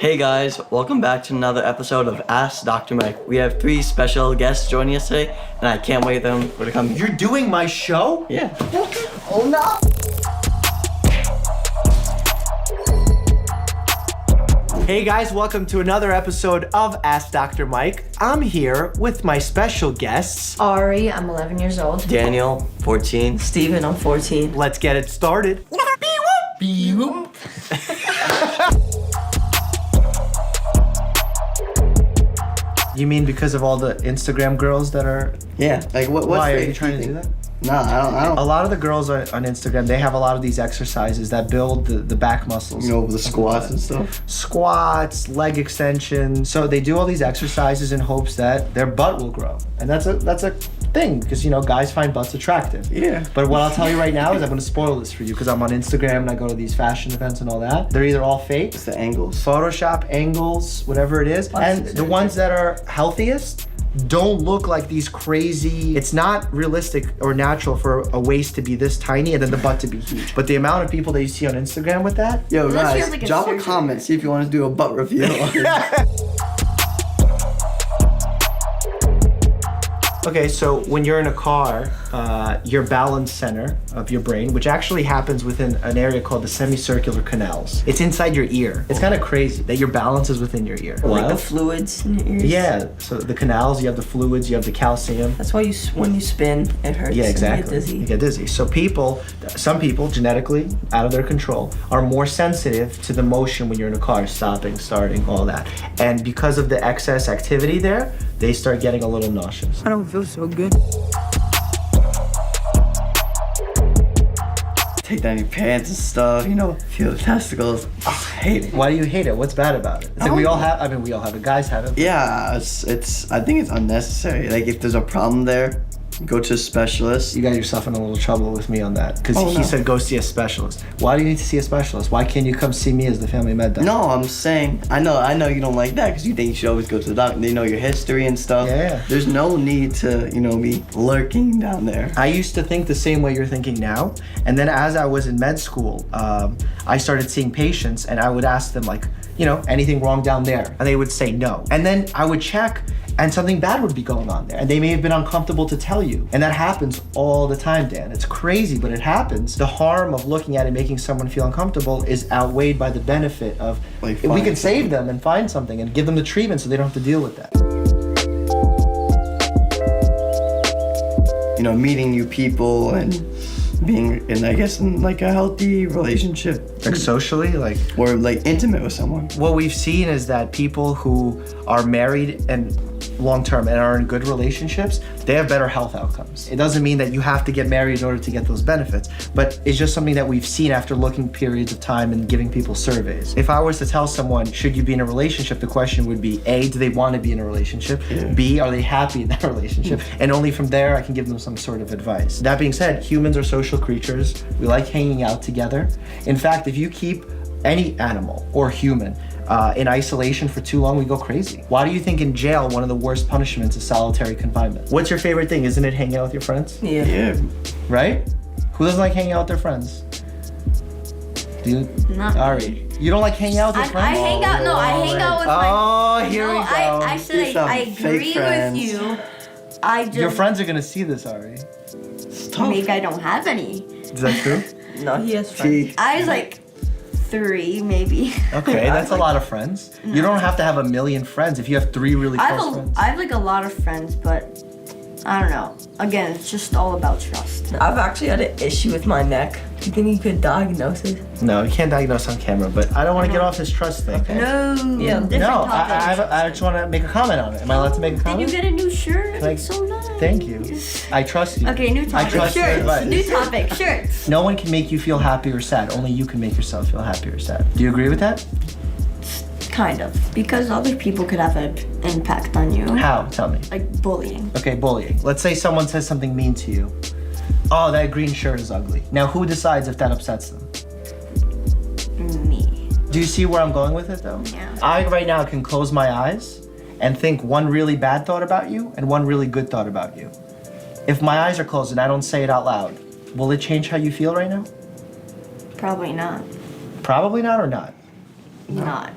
Hey guys, welcome back to another episode of Ask Dr. Mike. We have 3 special guests joining us today, and I can't wait for them to come. You're doing my show? Yeah. Oh no! Hey guys, welcome to another episode of Ask Dr. Mike. I'm here with my special guests. Ari, I'm 11 years old. Daniel, 14. Steven, I'm 14. Let's get it started. Be-whoop. You mean because of all the Instagram girls that are... Yeah, like what's Why, are the- you trying to do that? No, I don't. A lot of the girls on Instagram, they have a lot of these exercises that build the back muscles. You know, the squats and stuff. Squats, leg extension. So they do all these exercises in hopes that their butt will grow. And that's a thing because, you know, guys find butts attractive. Yeah. But what I'll tell you right now is I'm going to spoil this for you because I'm on Instagram and I go to these fashion events and all that. They're either all fake, It's the angles. Photoshop angles, whatever it is. And the ones that are healthiest don't look like these crazy. It's not realistic or natural for a waist to be this tiny and then the butt to be huge. But the amount of people that you see on Instagram with that, Yo, Unless you guys, have, like, a drop a surgery. comment, see if you want to do a butt review. okay, so when you're in a car, your balance center of your brain, which actually happens within an area called the semicircular canals, it's inside your ear. It's kind of crazy that your balance is within your ear. Like the fluids in your ears. Yeah, so the canals, you have the fluids, you have the calcium. That's why when you spin, it hurts. Yeah, And exactly. you get dizzy. You get dizzy. So some people, genetically, out of their control, are more sensitive to the motion when you're in a car, stopping, starting, all that. And because of the excess activity there, they start getting a little nauseous. I don't feel so good. Take down your pants and stuff, you know, feel the testicles. Oh, I hate it. Why do you hate it? What's bad about it? It's like we all have it, guys have it. Yeah, I think it's unnecessary. Like, if there's a problem there, go to a specialist. You got yourself in a little trouble with me on that because Oh, he no. said go see a specialist. Why do you need to see a specialist? Why can't you come see me as the family med doctor? No, I'm saying, I know you don't like that because you think you should always go to the doctor. They know your history and stuff. Yeah. There's no need to, be lurking down there. I used to think the same way you're thinking now. And then as I was in med school, I started seeing patients and I would ask them like, anything wrong down there? And they would say no. And then I would check and something bad would be going on there. And they may have been uncomfortable to tell you. And that happens all the time, Dan. It's crazy, but it happens. The harm of looking at it making someone feel uncomfortable is outweighed by the benefit of Like, if we find can save them and find something and give them the treatment so they don't have to deal with that. Meeting new people and being in like a healthy relationship Like socially, like or like intimate with someone. what we've seen is that people who are married and long-term and are in good relationships, they have better health outcomes. It doesn't mean that you have to get married in order to get those benefits, but it's just something that we've seen after looking periods of time and giving people surveys. If I was to tell someone, should you be in a relationship, the question would be, A, do they want to be in a relationship? Yeah. B, are they happy in that relationship? And only from there, I can give them some sort of advice. That being said, humans are social creatures. We like hanging out together. In fact, if you keep any animal or human in isolation for too long, we go crazy. Why do you think in jail one of the worst punishments is solitary confinement? What's your favorite thing? Isn't it hanging out with your friends? Yeah. Yeah. Right? Who doesn't like hanging out with their friends? Do you? Not Ari, you don't like hanging out with your I friends? hang out. No, I hang out with my. Oh, here no, we go. I You're said some I fake agree friends. with you. I just Your friends are gonna see this, Ari. It's tough. maybe I don't have any. Is that true? No, he has See, I was like 3, maybe. Okay, that's a lot of friends. You don't have to have a million friends if you have 3 really close friends. I have like a lot of friends, but I don't know. Again, it's just all about trust. I've actually had an issue with my neck. Do you think you could diagnose it? No, you can't diagnose on camera, but I don't want to get off this trust thing. No. Yeah. Different No, topic. I just want to make a comment on it. Am I allowed to make a Did comment? you get a new shirt? Like, It's so nice. Thank you. I trust you. Okay, new I topic. trust your Shirts. advice. New topic. Shirts. No one can make you feel happy or sad. Only you can make yourself feel happy or sad. Do you agree with that? Kind of. Because other people could have an impact on you. How? Tell me. Like bullying. Okay, bullying. Let's say someone says something mean to you. Oh, that green shirt is ugly. Now, who decides if that upsets them? Me. Do you see where I'm going with it, though? Yeah. I, right now, can close my eyes and think one really bad thought about you and one really good thought about you. If my eyes are closed and I don't say it out loud, will it change how you feel right now? Probably not. Probably not or not? Not.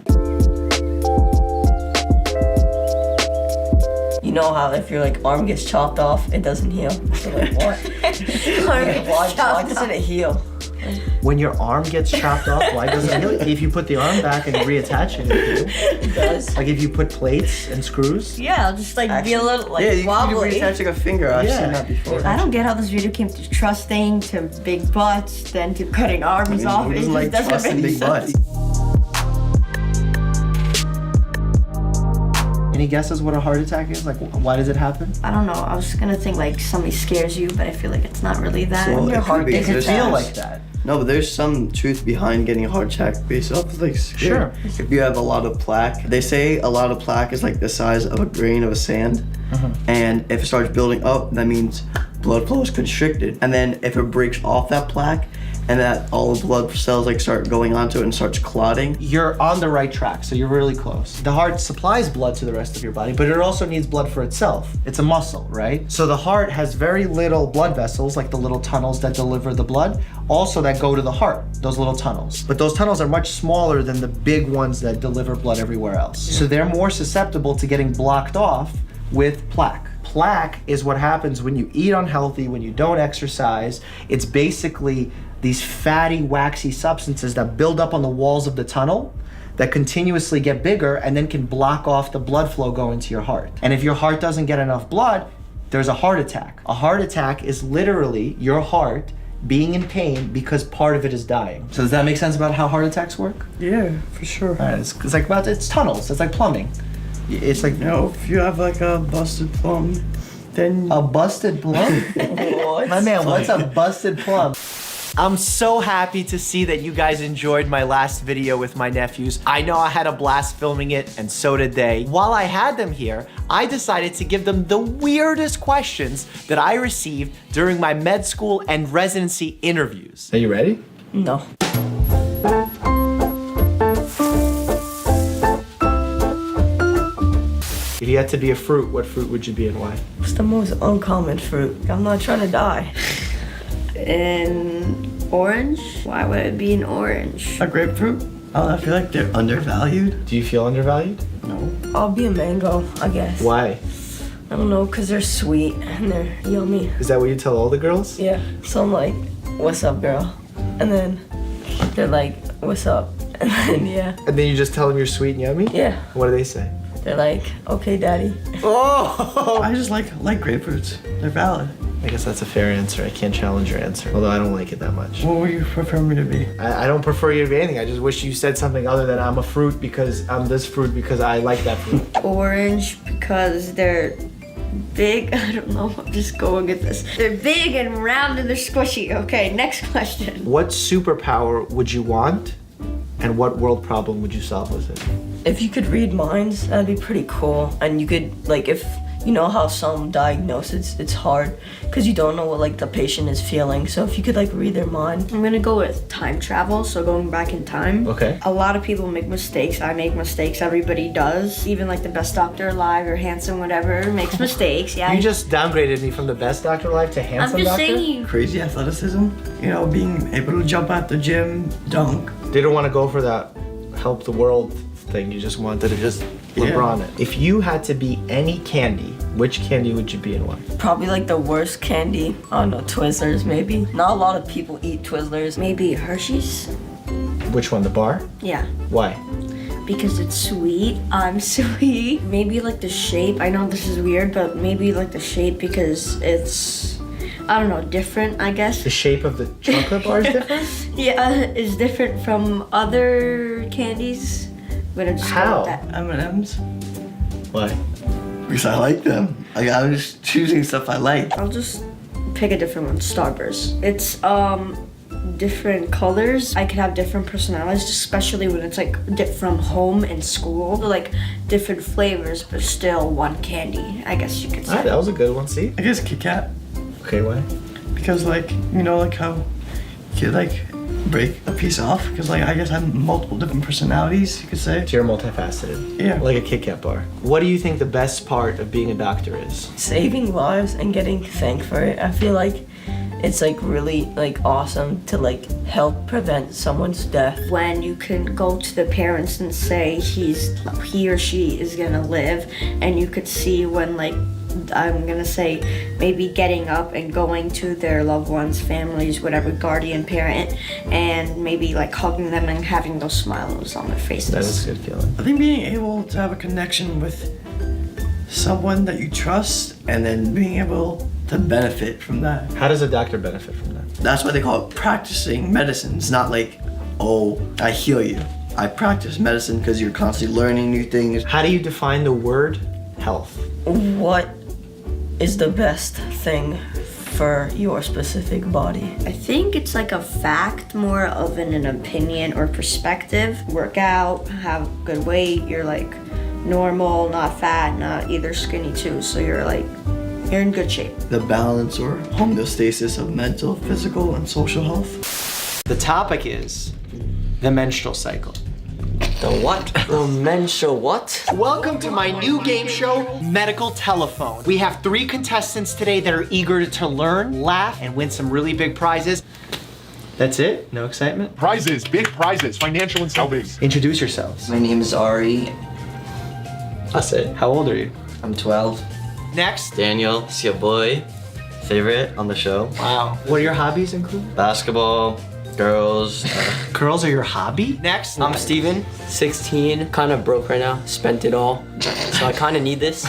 know how if your like arm gets chopped off, it doesn't heal. So like what? Why doesn't it heal? When your arm gets chopped off, why doesn't it heal? If you put the arm back and reattach it, it heals. It does. Like if you put plates and screws. Yeah, I'll just like be a little like yeah, you can wobbly. reattach like a finger. I've Yeah. seen that before. I don't get how this video came to trusting, to big butts, then to cutting arms off. Who It doesn't just like doesn't trusting make big sense. butts? Any guesses what a heart attack is? Like, why does it happen? I don't know. I was gonna think like somebody scares you, but I feel like it's not really that. So Your it heart could be. beats There's Feel fast. like that. No, but there's some truth behind getting a heart attack based off of like skin. Sure. If you have a lot of plaque, they say a lot of plaque is like the size of a grain of sand, and if it starts building up, that means blood flow is constricted. And then if it breaks off that plaque, and that all the blood cells like start going onto it and starts clotting. You're on the right track, so you're really close. The heart supplies blood to the rest of your body, but it also needs blood for itself. It's a muscle, right? So the heart has very little blood vessels, like the little tunnels that deliver the blood, also that go to the heart, those little tunnels. But those tunnels are much smaller than the big ones that deliver blood everywhere else. So they're more susceptible to getting blocked off with plaque. Plaque is what happens when you eat unhealthy, when you don't exercise. It's basically these fatty, waxy substances that build up on the walls of the tunnel that continuously get bigger and then can block off the blood flow going to your heart. And if your heart doesn't get enough blood, there's a heart attack. A heart attack is literally your heart being in pain because part of it is dying. So does that make sense about how heart attacks work? Yeah, for sure. All right, it's like it's tunnels. It's like plumbing. It's like You know, if you have like a busted plum, then a busted plum. What? My man, what's a busted plum? I'm so happy to see that you guys enjoyed my last video with my nephews. I know I had a blast filming it, and so did they. While I had them here, I decided to give them the weirdest questions that I received during my med school and residency interviews. Are you ready? No. If you had to be a fruit, what fruit would you be and why? What's the most uncommon fruit? I'm not trying to die. An orange? Why would it be an orange? a grapefruit. I feel like they're undervalued. Do you feel undervalued? No. I'll be a mango, I guess. Why? I don't know, cause they're sweet and they're yummy. Is that what you tell all the girls? Yeah. So I'm like, what's up, girl? And then they're like, what's up? And then yeah. And then you just tell them you're sweet and yummy? Yeah. What do they say? They're like, okay, daddy. Oh! I just like grapefruits. They're valid. I guess that's a fair answer. I can't challenge your answer, although I don't like it that much. What would you prefer me to be? I don't prefer you to be anything. I just wish you said something other than I'm a fruit because I'm this fruit because I like that fruit. Orange because they're big. I don't know. I'm just going with this. They're big and round and they're squishy. Okay, next question. What superpower would you want, and what world problem would you solve with it? If you could read minds, that'd be pretty cool. And you could, like, if you know how some diagnoses, it's hard because you don't know what like the patient is feeling. So if you could like read their mind. I'm gonna go with time travel, so going back in time. Okay. A lot of people make mistakes. I make mistakes. Everybody does. Even like the best doctor alive or handsome, whatever, makes mistakes. Yeah. You just downgraded me from the best doctor alive to I'm handsome just doctor? saying. Crazy athleticism. You know, being able to jump at the gym, dunk. They don't want to go for that help the world thing. You just wanted to just LeBron it. If you had to be any candy, which candy would you be and why? Probably like the worst candy. I don't know, Twizzlers maybe. Not a lot of people eat Twizzlers. Maybe Hershey's. Which one, the bar? Yeah. Why? Because it's sweet. I'm sweet. Maybe like the shape. I know this is weird, but maybe like the shape because it's, I don't know, different, I guess. The shape of the chocolate bar is different? Yeah, it's different from other candies. I'm gonna just How? go with that. M&M's. Why? Because I like them. Like, I'm just choosing stuff I like. I'll just pick a different one. Starburst. It's different colors. I could have different personalities, especially when it's like from home and school. So, like different flavors, but still one candy. I guess you could say. Alright, that was a good one. See? I guess Kit Kat. Okay, why? Because, like, you know, like how you could, like, break a piece off. Because, like, I guess I have multiple different personalities, you could say. So you're multifaceted. Yeah. Like a Kit Kat bar. What do you think the best part of being a doctor is? Saving lives and getting thanked for it. I feel like it's like really like awesome to like help prevent someone's death. When you can go to the parents and say he or she is gonna live, and you could see when, like, I'm gonna say maybe getting up and going to their loved ones, families, whatever, guardian parent, and maybe like hugging them and having those smiles on their faces. That is a good feeling. I think being able to have a connection with someone that you trust and then being able to benefit from that. How does a doctor benefit from that? That's why they call it practicing medicine. It's not like, oh, I heal you. I practice medicine because you're constantly learning new things. How do you define the word health? What is the best thing for your specific body? I think it's like a fact more of an opinion or perspective. Work out, have good weight, you're like normal, not fat, not either skinny too, so you're in good shape. The balance or homeostasis of mental, physical, and social health. The topic is the menstrual cycle. The what? The menstrual what? Welcome to my new game show, Medical Telephone. We have 3 contestants today that are eager to learn, laugh, and win some really big prizes. That's it? No excitement? Prizes, big prizes, financial incentives. Introduce yourselves. My name is Ari. That's it. How old are you? I'm 12. Next. Daniel, it's your boy, favorite on the show. Wow. What do your hobbies include? Basketball, girls. Girls are your hobby? Next. I'm Steven, 16, kind of broke right now, spent it all. So I kind of need this.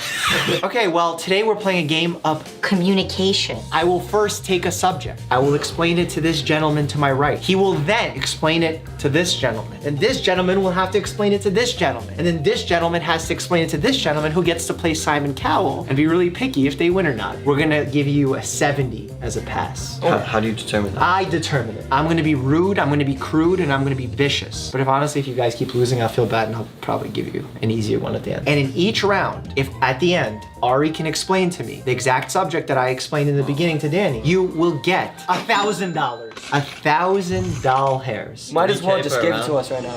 Okay, well, today we're playing a game of communication. I will first take a subject. I will explain it to this gentleman to my right. He will then explain it to this gentleman. And this gentleman will have to explain it to this gentleman. And then this gentleman has to explain it to this gentleman who gets to play Simon Cowell and be really picky if they win or not. We're gonna give you a 70 as a pass. How do you determine that? I determine it. I'm gonna be rude, I'm gonna be crude, and I'm gonna be vicious. But if you guys keep losing, I'll feel bad and I'll probably give you an easier one at the end. And in each round, if at the end, Ari can explain to me the exact subject that I explained in the beginning to Danny, you will get $1,000. 1,000 doll hairs. Might as well Okay, just for give a it to us right now.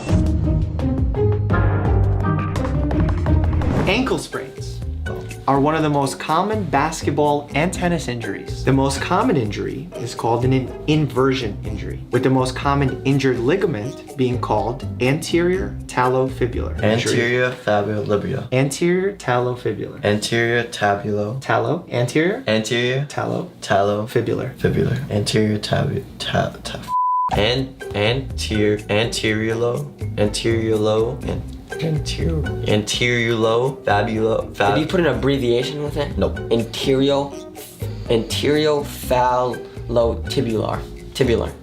Ankle sprains are one of the most common basketball and tennis injuries. The most common injury is called an inversion injury, with the most common injured ligament being called anterior talofibular injury. Anterior tabular. Anterior talofibular. Anterior tabulo. Talo, anterior, Anterior talo, talo. fibular. Fibular. Anterior tabu. Anterior low. Anterior low. Fabulo. Did you put an abbreviation with it? Nope. Anterior-fallotibular.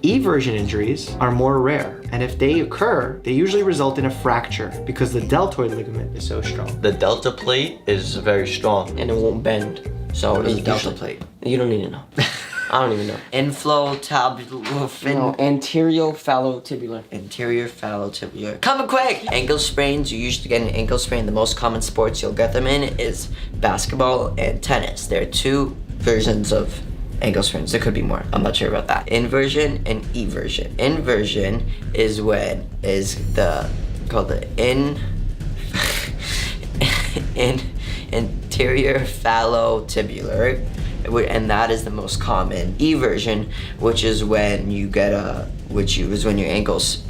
Eversion injuries are more rare, and if they occur, they usually result in a fracture because the deltoid ligament is so strong. The delta plate is very strong. And it won't bend. So What is it a delta usually- plate? You don't need to know. I don't even know. Inflotabular. Anterior-fallotibular. Anterior fallotibular. Coming quick! Ankle sprains. You usually get an ankle sprain. The most common sports you'll get them in is basketball and tennis. There are 2 versions of ankle sprains. There could be more. I'm not sure about that. Inversion and eversion. Inversion is called the anterior fallotibular, and that is the most common. Eversion, which is when you get when your ankles,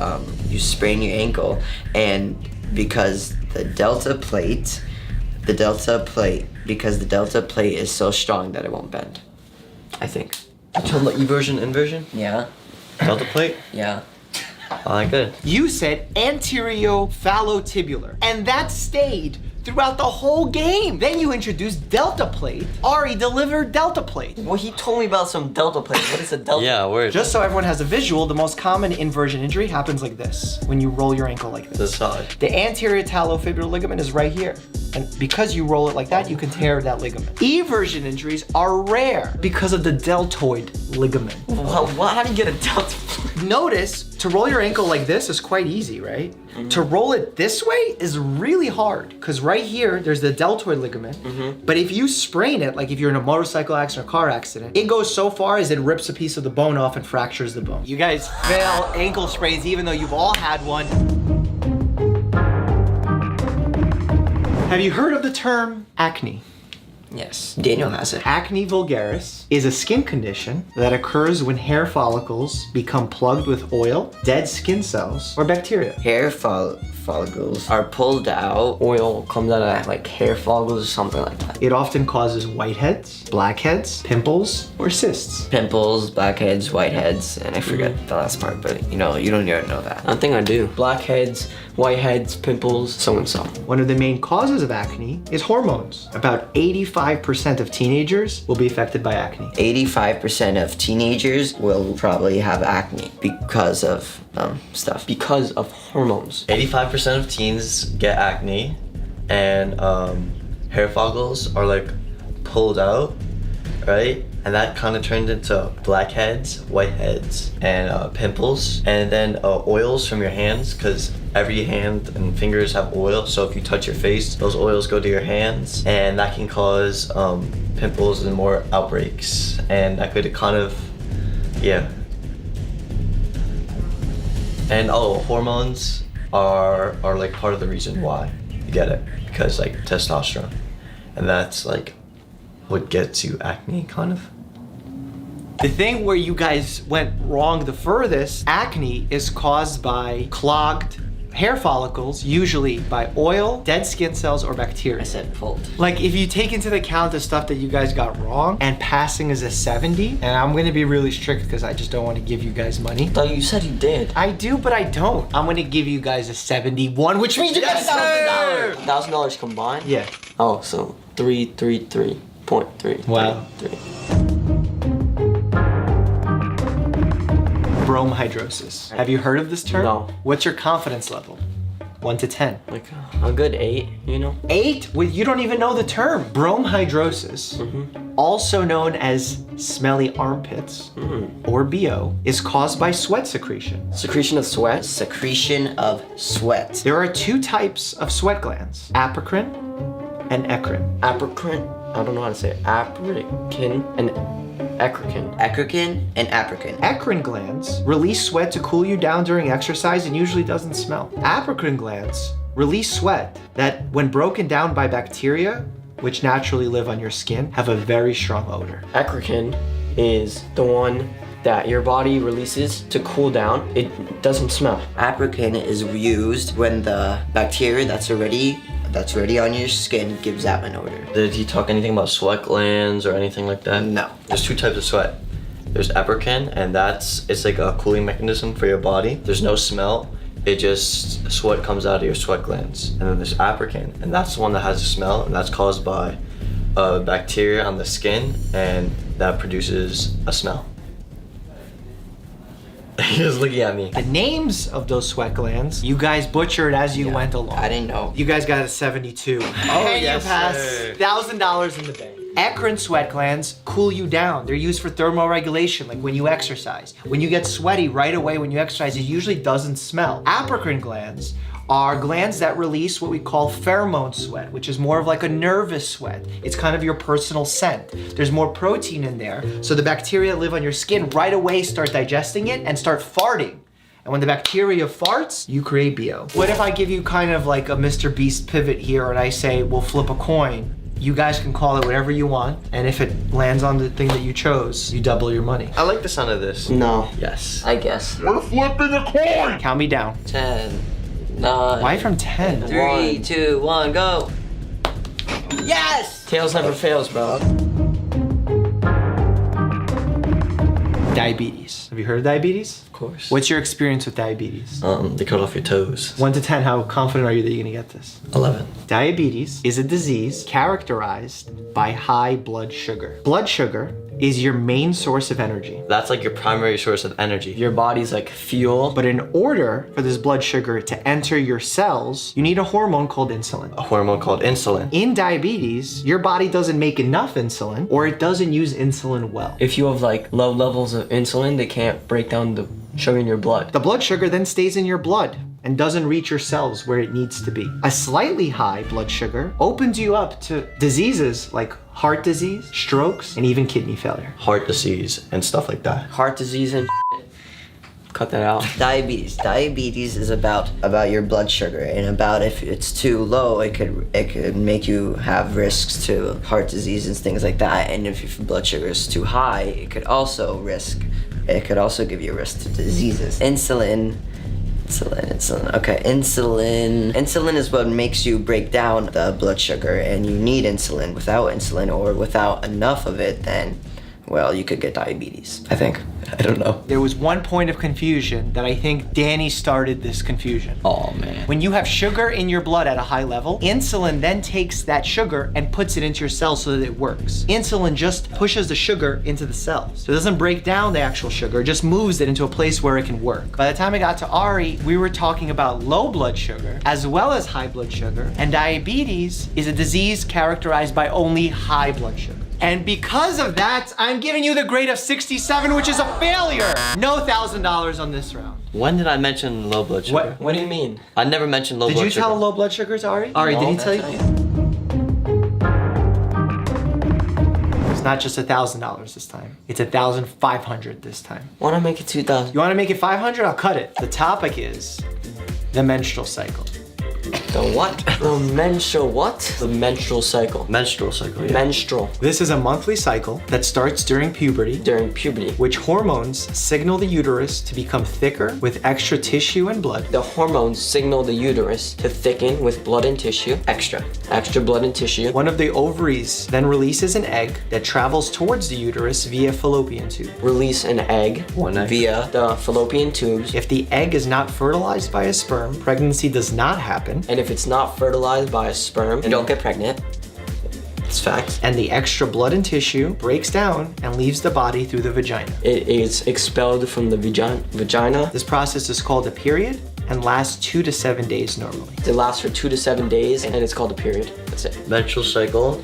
you sprain your ankle, and because the delta plate is so strong that it won't bend. I think. You talking about eversion, inversion? Yeah. Delta plate? Yeah. I like it. You said anterior fallotibular, and that stayed throughout the whole game. Then you introduced delta plate. Ari delivered delta plate. Well, he told me about some delta plate. What is a delta? Yeah, word. Just so everyone has a visual, the most common inversion injury happens like this, when you roll your ankle like this. This side. The anterior talofibular ligament is right here. And because you roll it like that, you can tear that ligament. Eversion injuries are rare because of the deltoid ligament. How do you get a delta plate? Notice, to roll your ankle like this is quite easy, right? To roll it this way is really hard, because right here, there's the deltoid ligament. But if you sprain it, like if you're in a motorcycle accident or car accident, it goes so far as it rips a piece of the bone off and fractures the bone. You guys fail ankle sprains even though you've all had one. Have you heard of the term acne? Yes, Daniel has it. Acne vulgaris is a skin condition that occurs when hair follicles become plugged with oil, dead skin cells, or bacteria. Hair follicles are pulled out. Oil comes out of like hair follicles or something like that. It often causes whiteheads, blackheads, pimples, or cysts. Pimples, blackheads, whiteheads, and I forget the last part, but you don't need to know that. I think I do. Blackheads, whiteheads, pimples, so and so. One of the main causes of acne is hormones. About 85% of teenagers will be affected by acne. 85% of teenagers will probably have acne because of stuff. Because of hormones. 85% of teens get acne, and hair follicles are like pulled out, right? And that kind of turned into blackheads, whiteheads, and pimples, and then oils from your hands, because every hand and fingers have oil. So if you touch your face, those oils go to your hands, and that can cause pimples and more outbreaks, and that could kind of, yeah. And hormones are like part of the reason why you get it, because like testosterone, and that's like what gets you acne, kind of. The thing where you guys went wrong the furthest, acne is caused by clogged hair follicles, usually by oil, dead skin cells, or bacteria. I said pulled. Like if you take into account the stuff that you guys got wrong, and passing is a 70, and I'm gonna be really strict because I just don't want to give you guys money. Thought you said you did. I do, but I don't. I'm gonna give you guys a 71, which means you get $1,000. $1,000 combined? Yeah. Oh, so 333.3. Wow. 3. Bromhidrosis. Have you heard of this term? No. What's your confidence level? 1 to 10. Like a good 8, you know? 8? Well, you don't even know the term. Bromhidrosis, also known as smelly armpits, or BO, is caused by sweat secretion. Secretion of sweat. Secretion of sweat. There are 2 types of sweat glands, apocrine and eccrine. Apocrine. I don't know how to say it. Apocrine and eccrine. Eccrine and apocrine. Eccrine glands release sweat to cool you down during exercise and usually doesn't smell. Apocrine glands release sweat that, when broken down by bacteria, which naturally live on your skin, have a very strong odor. Eccrine is the one that your body releases to cool down. It doesn't smell. Apocrine is used when the bacteria that's already on your skin gives out an odor. Did he talk anything about sweat glands or anything like that? No. There's 2 types of sweat. There's apocrine, and it's like a cooling mechanism for your body. There's no smell. It just, sweat comes out of your sweat glands. And then there's apocrine, and that's the one that has a smell, and that's caused by bacteria on the skin, and that produces a smell. He was looking at me. The names of those sweat glands, you guys butchered as you went along. I didn't know. You guys got a 72. And yes, you pass sir. $1,000 in the bank. Eccrine sweat glands cool you down. They're used for thermoregulation, like when you exercise. When you get sweaty right away when you exercise, it usually doesn't smell. Apocrine glands are glands that release what we call pheromone sweat, which is more of like a nervous sweat. It's kind of your personal scent. There's more protein in there, so the bacteria that live on your skin right away start digesting it and start farting. And when the bacteria farts, you create BO. What if I give you kind of like a Mr. Beast pivot here and I say, we'll flip a coin. You guys can call it whatever you want, and if it lands on the thing that you chose, you double your money. I like the sound of this. No. Yes. I guess. We're flipping a coin! Count me down. 10, 9. Why from 10? 3, 2, 1, go. Yes! Tails never fails, bro. Diabetes. Have you heard of diabetes? Of course. What's your experience with diabetes? They cut off your toes. 1 to 10, how confident are you that you're gonna get this? 11. Diabetes is a disease characterized by high blood sugar. Blood sugar is your main source of energy. That's like your primary source of energy. Your body's like fuel. But in order for this blood sugar to enter your cells, you need a hormone called insulin. A hormone called insulin. In diabetes, your body doesn't make enough insulin, or it doesn't use insulin well. If you have like low levels of insulin, they can't break down the sugar in your blood. The blood sugar then stays in your blood and doesn't reach your cells where it needs to be. A slightly high blood sugar opens you up to diseases like heart disease, strokes, and even kidney failure. Heart disease and stuff like that. Heart disease and cut that out. Diabetes. Diabetes is about your blood sugar, and about if it's too low, it could make you have risks to heart disease and things like that. And if your blood sugar is too high, it could also give you a risk to diseases. Insulin. Okay, insulin is what makes you break down the blood sugar, and you need insulin. Without insulin, or without enough of it, then, well, you could get diabetes, I think. I don't know. There was one point of confusion that I think Danny started this confusion. Oh man. When you have sugar in your blood at a high level, insulin then takes that sugar and puts it into your cells so that it works. Insulin just pushes the sugar into the cells. So it doesn't break down the actual sugar, it just moves it into a place where it can work. By the time I got to Ari, we were talking about low blood sugar as well as high blood sugar, and diabetes is a disease characterized by only high blood sugar. And because of that, I'm giving you the grade of 67, which is a failure. No $1,000 on this round. When did I mention low blood sugar? What do you mean? I never mentioned low Did blood you sugar. tell low blood sugars, Ari? Ari, No, did he tell you? It's not just $1,000 this time. It's $1,500 this time. Why not make it 2,000? You want to make it 500? I'll cut it. The topic is the menstrual cycle. The what? The menstrual what? The menstrual cycle. Menstrual cycle. Yeah. Menstrual. This is a monthly cycle that starts during puberty, During puberty. which hormones signal the uterus to become thicker with extra tissue and blood. The hormones signal the uterus to thicken with blood and tissue. Extra blood and tissue. One of the ovaries then releases an egg that travels towards the uterus via fallopian tube. Release an egg One egg. via the fallopian tubes. If the egg is not fertilized by a sperm, pregnancy does not happen, And if it's not fertilized by a sperm, you don't get pregnant. It's facts. and the extra blood and tissue breaks down and leaves the body through the vagina. It is expelled from the vagina. This process is called a period and lasts 2 to 7 days normally. It lasts for 2 to 7 days, and it's called a period. That's it. Menstrual cycle.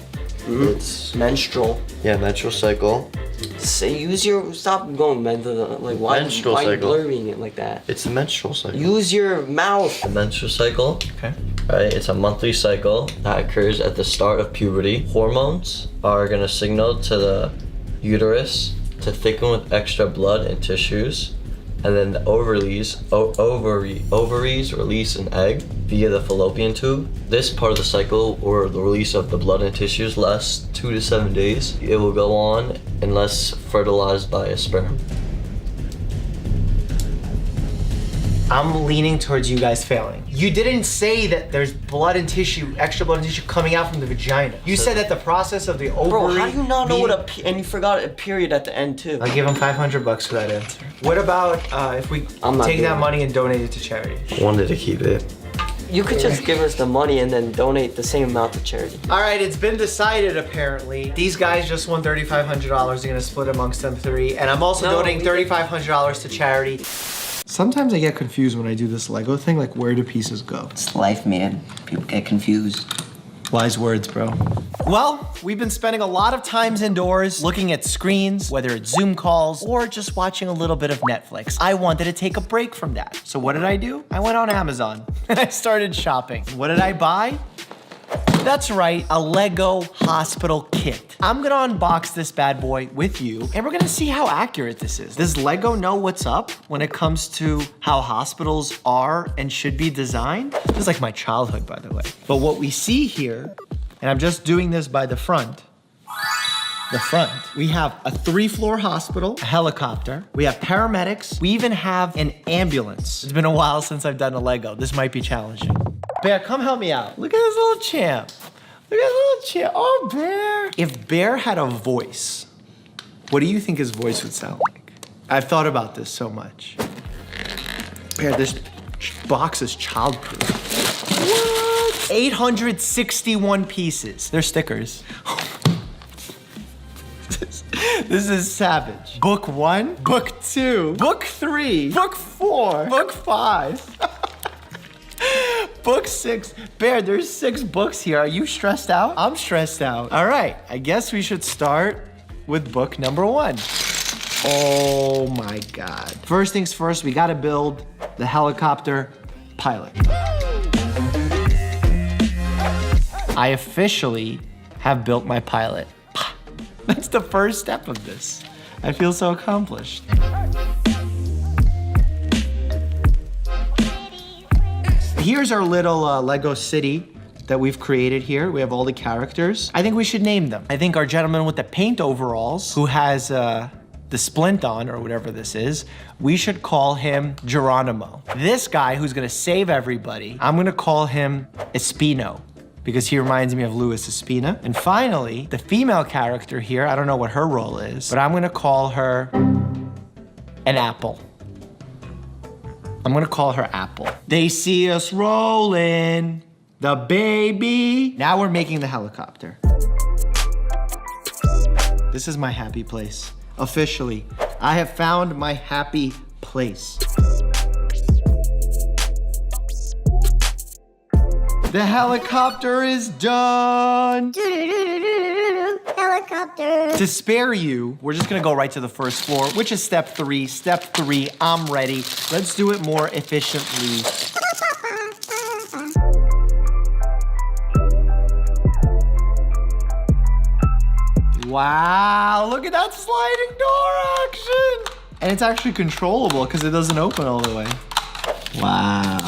It's Menstrual. menstrual cycle. Stop going mental. Like why? Menstrual why cycle. blurring it like that? It's the menstrual cycle. Use your mouth. The menstrual cycle. Okay. Right, it's a monthly cycle that occurs at the start of puberty. Hormones are gonna signal to the uterus to thicken with extra blood and tissues, and then the ovaries release an egg via the fallopian tube. This part of the cycle, or the release of the blood and tissues, lasts 2 to 7 days. It will go on unless fertilized by a sperm. I'm leaning towards you guys failing. You didn't say that there's blood and tissue, extra blood and tissue coming out from the vagina. You said that the process of the ovary. Bro, how do you not know being- and you forgot a period at the end too. I'll give him $500 for that answer. What about if we I'm not take doing that it. money and donate it to charity? I wanted to keep it. You could just give us the money and then donate the same amount to charity. All right, it's been decided apparently. These guys just won $3,500. They're gonna split amongst them three, and I'm also No, donating we- $3,500 to charity. Sometimes I get confused when I do this Lego thing, like where do pieces go? It's life, man. People get confused. Wise words, bro. Well, we've been spending a lot of times indoors looking at screens, whether it's Zoom calls or just watching a little bit of Netflix. I wanted to take a break from that. So what did I do? I went on Amazon and I started shopping. What did I buy? That's right, a Lego hospital kit. I'm gonna unbox this bad boy with you, and we're gonna see how accurate this is. Does Lego know what's up when it comes to how hospitals are and should be designed? This is like my childhood, by the way. But what we see here, and I'm just doing this by the front, we have a 3-floor hospital, a helicopter, we have paramedics, we even have an ambulance. It's been a while since I've done a Lego. This might be challenging. Bear, come help me out. Look at this little champ. Look at this little champ. Oh, Bear. If Bear had a voice, what do you think his voice would sound like? I've thought about this so much. Bear, this box is childproof. What? 861 pieces. They're stickers. This is savage. Book 1, book 2, book 3, book 4, book 5. Book 6. Bear, there's 6 books here. Are you stressed out? I'm stressed out. All right, I guess we should start with book number 1. Oh my God. First things first, we gotta build the helicopter pilot. I officially have built my pilot. That's the first step of this. I feel so accomplished. Here's our little Lego city that we've created here. We have all the characters. I think we should name them. I think our gentleman with the paint overalls, who has the splint on, or whatever this is, we should call him Geronimo. This guy who's gonna save everybody, I'm gonna call him Espino, because he reminds me of Louis Espina. And finally, the female character here, I don't know what her role is, but I'm gonna call her an apple. I'm gonna call her Apple. They see us rolling, the baby. Now we're making the helicopter. This is my happy place. Officially, I have found my happy place. The helicopter is done. Helicopter. To spare you, we're just gonna go right to the first floor, which is step 3. Step 3, I'm ready. Let's do it more efficiently. Wow, look at that sliding door action. And it's actually controllable because it doesn't open all the way. Wow.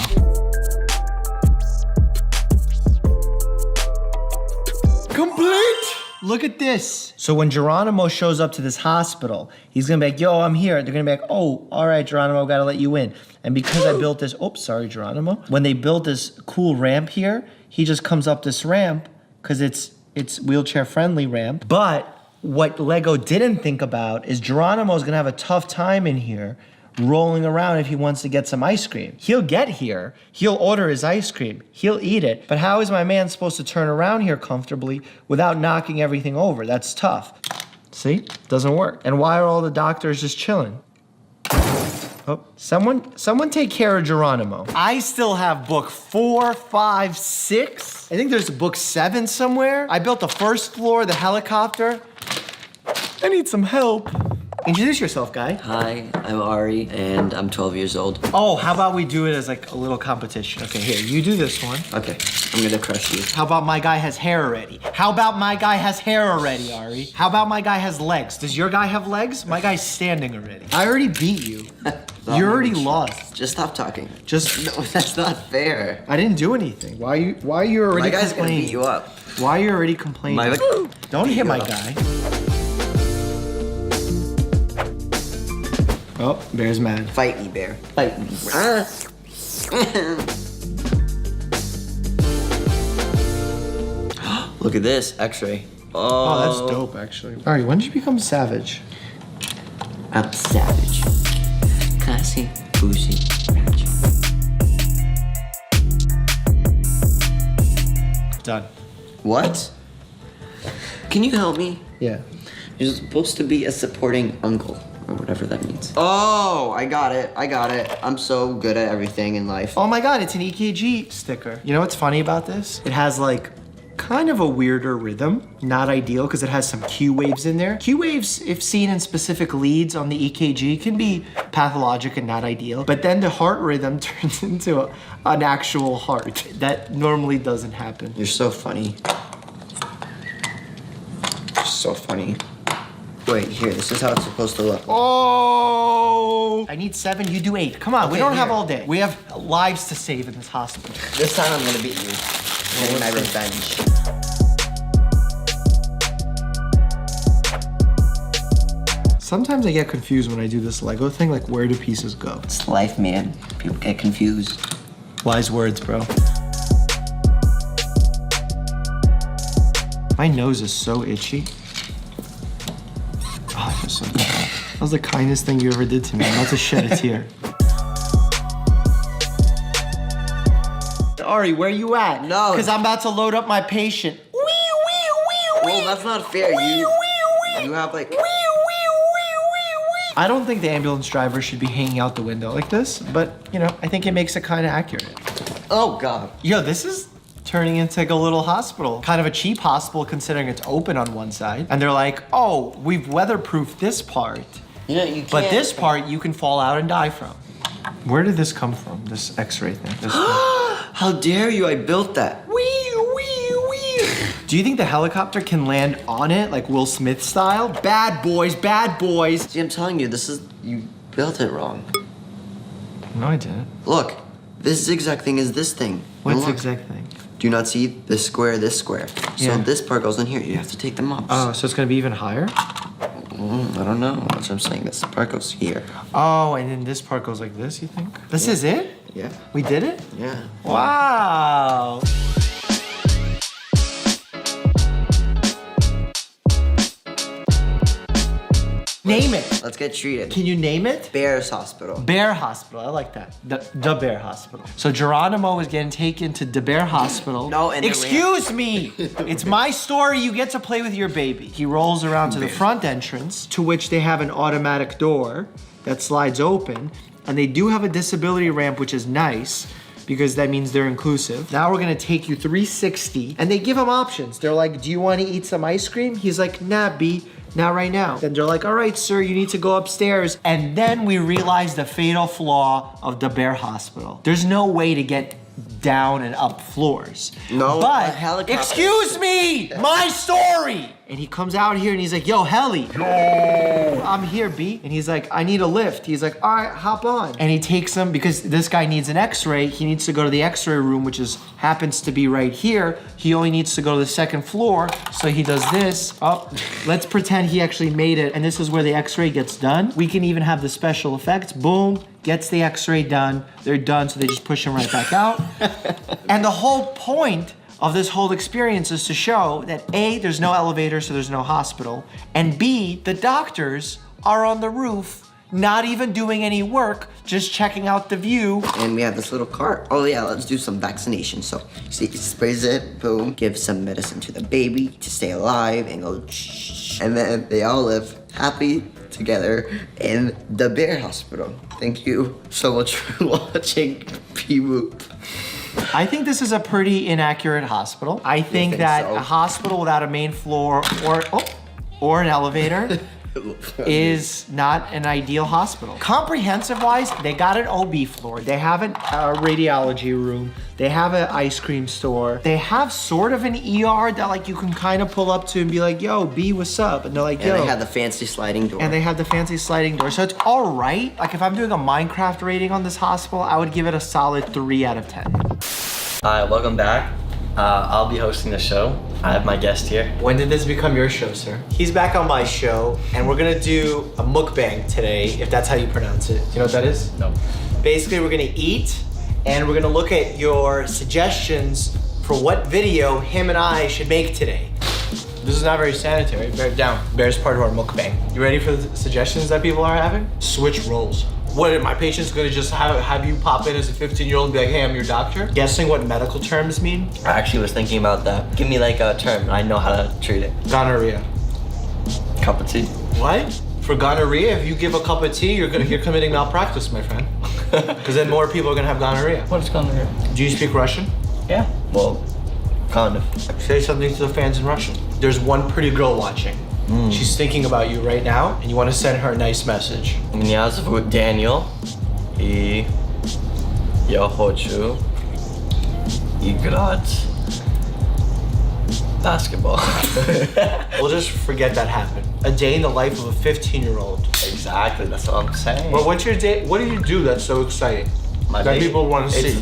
Complete! Look at this. So when Geronimo shows up to this hospital, he's gonna be like, yo, I'm here. They're gonna be like, oh, all right, Geronimo, gotta let you in. And because I built this, oops, sorry, Geronimo. When they built this cool ramp here, he just comes up this ramp because it's wheelchair friendly ramp. But what Lego didn't think about is Geronimo's gonna have a tough time in here rolling around if he wants to get some ice cream. He'll get here, he'll order his ice cream, he'll eat it, but how is my man supposed to turn around here comfortably without knocking everything over? That's tough. See, doesn't work. And why are all the doctors just chilling? Oh, someone take care of Geronimo. I still have book 4, 5, 6. I think there's a book 7 somewhere. I built the first floor, the helicopter. I need some help. Introduce yourself, guy. Hi, I'm Ari, and I'm 12 years old. Oh, how about we do it as like a little competition? Okay, here, you do this one. Okay, I'm gonna crush you. How about my guy has hair already? How about my guy has hair already, Ari? How about my guy has legs? Does your guy have legs? My guy's standing already. I already beat you. You already lost. Just stop talking. Just, No, that's not fair. I didn't do anything. Why are you already My guy's gonna complaining? beat you up. Why are you already complaining? Don't hit my guy. Oh, Bear's mad. Fight me, bear. Fight me. Look at this, X-ray. Oh, that's dope, actually. Ari, when did you become savage? I'm savage. Classy, bougie, ratchet. Done. What? Can you help me? Yeah. You're supposed to be a supporting uncle, or whatever that means. Oh, I got it. I'm so good at everything in life. Oh my god, it's an EKG sticker. You know what's funny about this? It has like kind of a weirder rhythm. Not ideal because it has some Q waves in there. Q waves, if seen in specific leads on the EKG, can be pathologic and not ideal. But then the heart rhythm turns into an actual heart. That normally doesn't happen. You're so funny. You're so funny. Wait, here, this is how it's supposed to look. Oh! I need 7, you do 8. Come on, we Okay, don't have here. all day. We have lives to save in this hospital. This time I'm gonna beat you. Getting my revenge. Sometimes I get confused when I do this Lego thing, like where do pieces go? It's life, man. People get confused. Wise words, bro. My nose is so itchy. Oh, I feel so bad. That was the kindest thing you ever did to me. I'm about to shed a tear. Ari, where you at? No. Because I'm about to load up my patient. Well, that's not fair. You have like... I don't think the ambulance driver should be hanging out the window like this, but, you know, I think it makes it kind of accurate. Oh, God. Yo, this is turning into like a little hospital. Kind of a cheap hospital considering it's open on one side. And they're like, oh, we've weatherproofed this part. You know, you can't... But this part you can fall out and die from. Where did this come from, this x-ray thing? This How dare you? I built that. Do you think the helicopter can land on it like Will Smith style? Bad boys, bad boys. See, I'm telling you, you built it wrong. No, I didn't. Look, This zigzag thing is this thing. What's And look, exact thing? Do you not see this square, this square? So Yeah. this part goes in here. You have to take them up. Oh, so it's gonna be even higher? I don't know. That's what I'm saying. This part goes here. Oh, and then this part goes like this, you think? This is it? Yeah. We did it? Yeah. Wow. Name it. Let's get treated. Can you name it? Bears Hospital. Bear Hospital. I like that. The Bear Hospital. So Geronimo is getting taken to the Bear Hospital. No, and the excuse me. It's my story. You get to play with your baby. He rolls around to the front entrance, to which they have an automatic door that slides open, and they do have a disability ramp, which is nice, because that means they're inclusive. Now we're gonna take you 360, and they give him options. They're like, do you wanna eat some ice cream? He's like, nah, B, not right now. Then they're like, all right, sir, you need to go upstairs. And then we realize the fatal flaw of the Bear Hospital. There's no way to get down and up floors. No, but a helicopter. excuse me, my story. And he comes out here and he's like, yo, Heli. Yo. I'm here, B. And he's like, I need a lift. He's like, all right, hop on. And he takes him, because this guy needs an x-ray. He needs to go to the x-ray room, which happens to be right here. He only needs to go to the second floor. So he does this. Oh, let's pretend he actually made it. And this is where the x-ray gets done. We can even have the special effects. Boom, gets the x-ray done. They're done, so they just push him right back out. And the whole point of this whole experience is to show that A, there's no elevator, so there's no hospital, and B, the doctors are on the roof, not even doing any work, just checking out the view. And we have this little cart. Oh yeah, let's do some vaccination. So, see, he sprays it, boom, gives some medicine to the baby to stay alive, and go shh. And then they all live happy together in the Bear Hospital. Thank you so much for watching P-Whoop. I think this is a pretty inaccurate hospital. I think that so? a hospital without a main floor or an elevator is not an ideal hospital. Comprehensive-wise, they got an OB floor. They have a radiology room. They have an ice cream store. They have sort of an ER that like you can kind of pull up to and be like, yo, B, what's up? And they're like, yo. And they have the fancy sliding door. And they have the fancy sliding door. So it's all right. Like if I'm doing a Minecraft rating on this hospital, I would give it a solid 3 out of 10. Hi, welcome back. I'll be hosting the show. I have my guest here. When did this become your show, sir? He's back on my show, and we're gonna do a mukbang today, if that's how you pronounce it. Do you know what that is? No. Basically, we're gonna eat, and we're gonna look at your suggestions for what video him and I should make today. This is not very sanitary. Bear down. Bear's part of our mukbang. You ready for the suggestions that people are having? Switch roles. What, are my patient's gonna just have you pop in as a 15-year-old and be like, hey, I'm your doctor? Guessing what medical terms mean? I actually was thinking about that. Give me like a term. I know how to treat it. Gonorrhea. Cup of tea. What? For gonorrhea, if you give a cup of tea, you're committing malpractice, my friend. Because then more people are gonna have gonorrhea. What is gonorrhea? Do you speak Russian? Yeah. Well, kind of. Say something to the fans in Russian. There's one pretty girl watching. She's thinking about you right now, and you want to send her a nice message. Меня зовут Daniel, и я хочу играть basketball. We'll just forget that happened. A day in the life of a 15-year-old. Exactly, that's what I'm saying. Well, what's your day? What do you do that's so exciting? My that day, people want to see.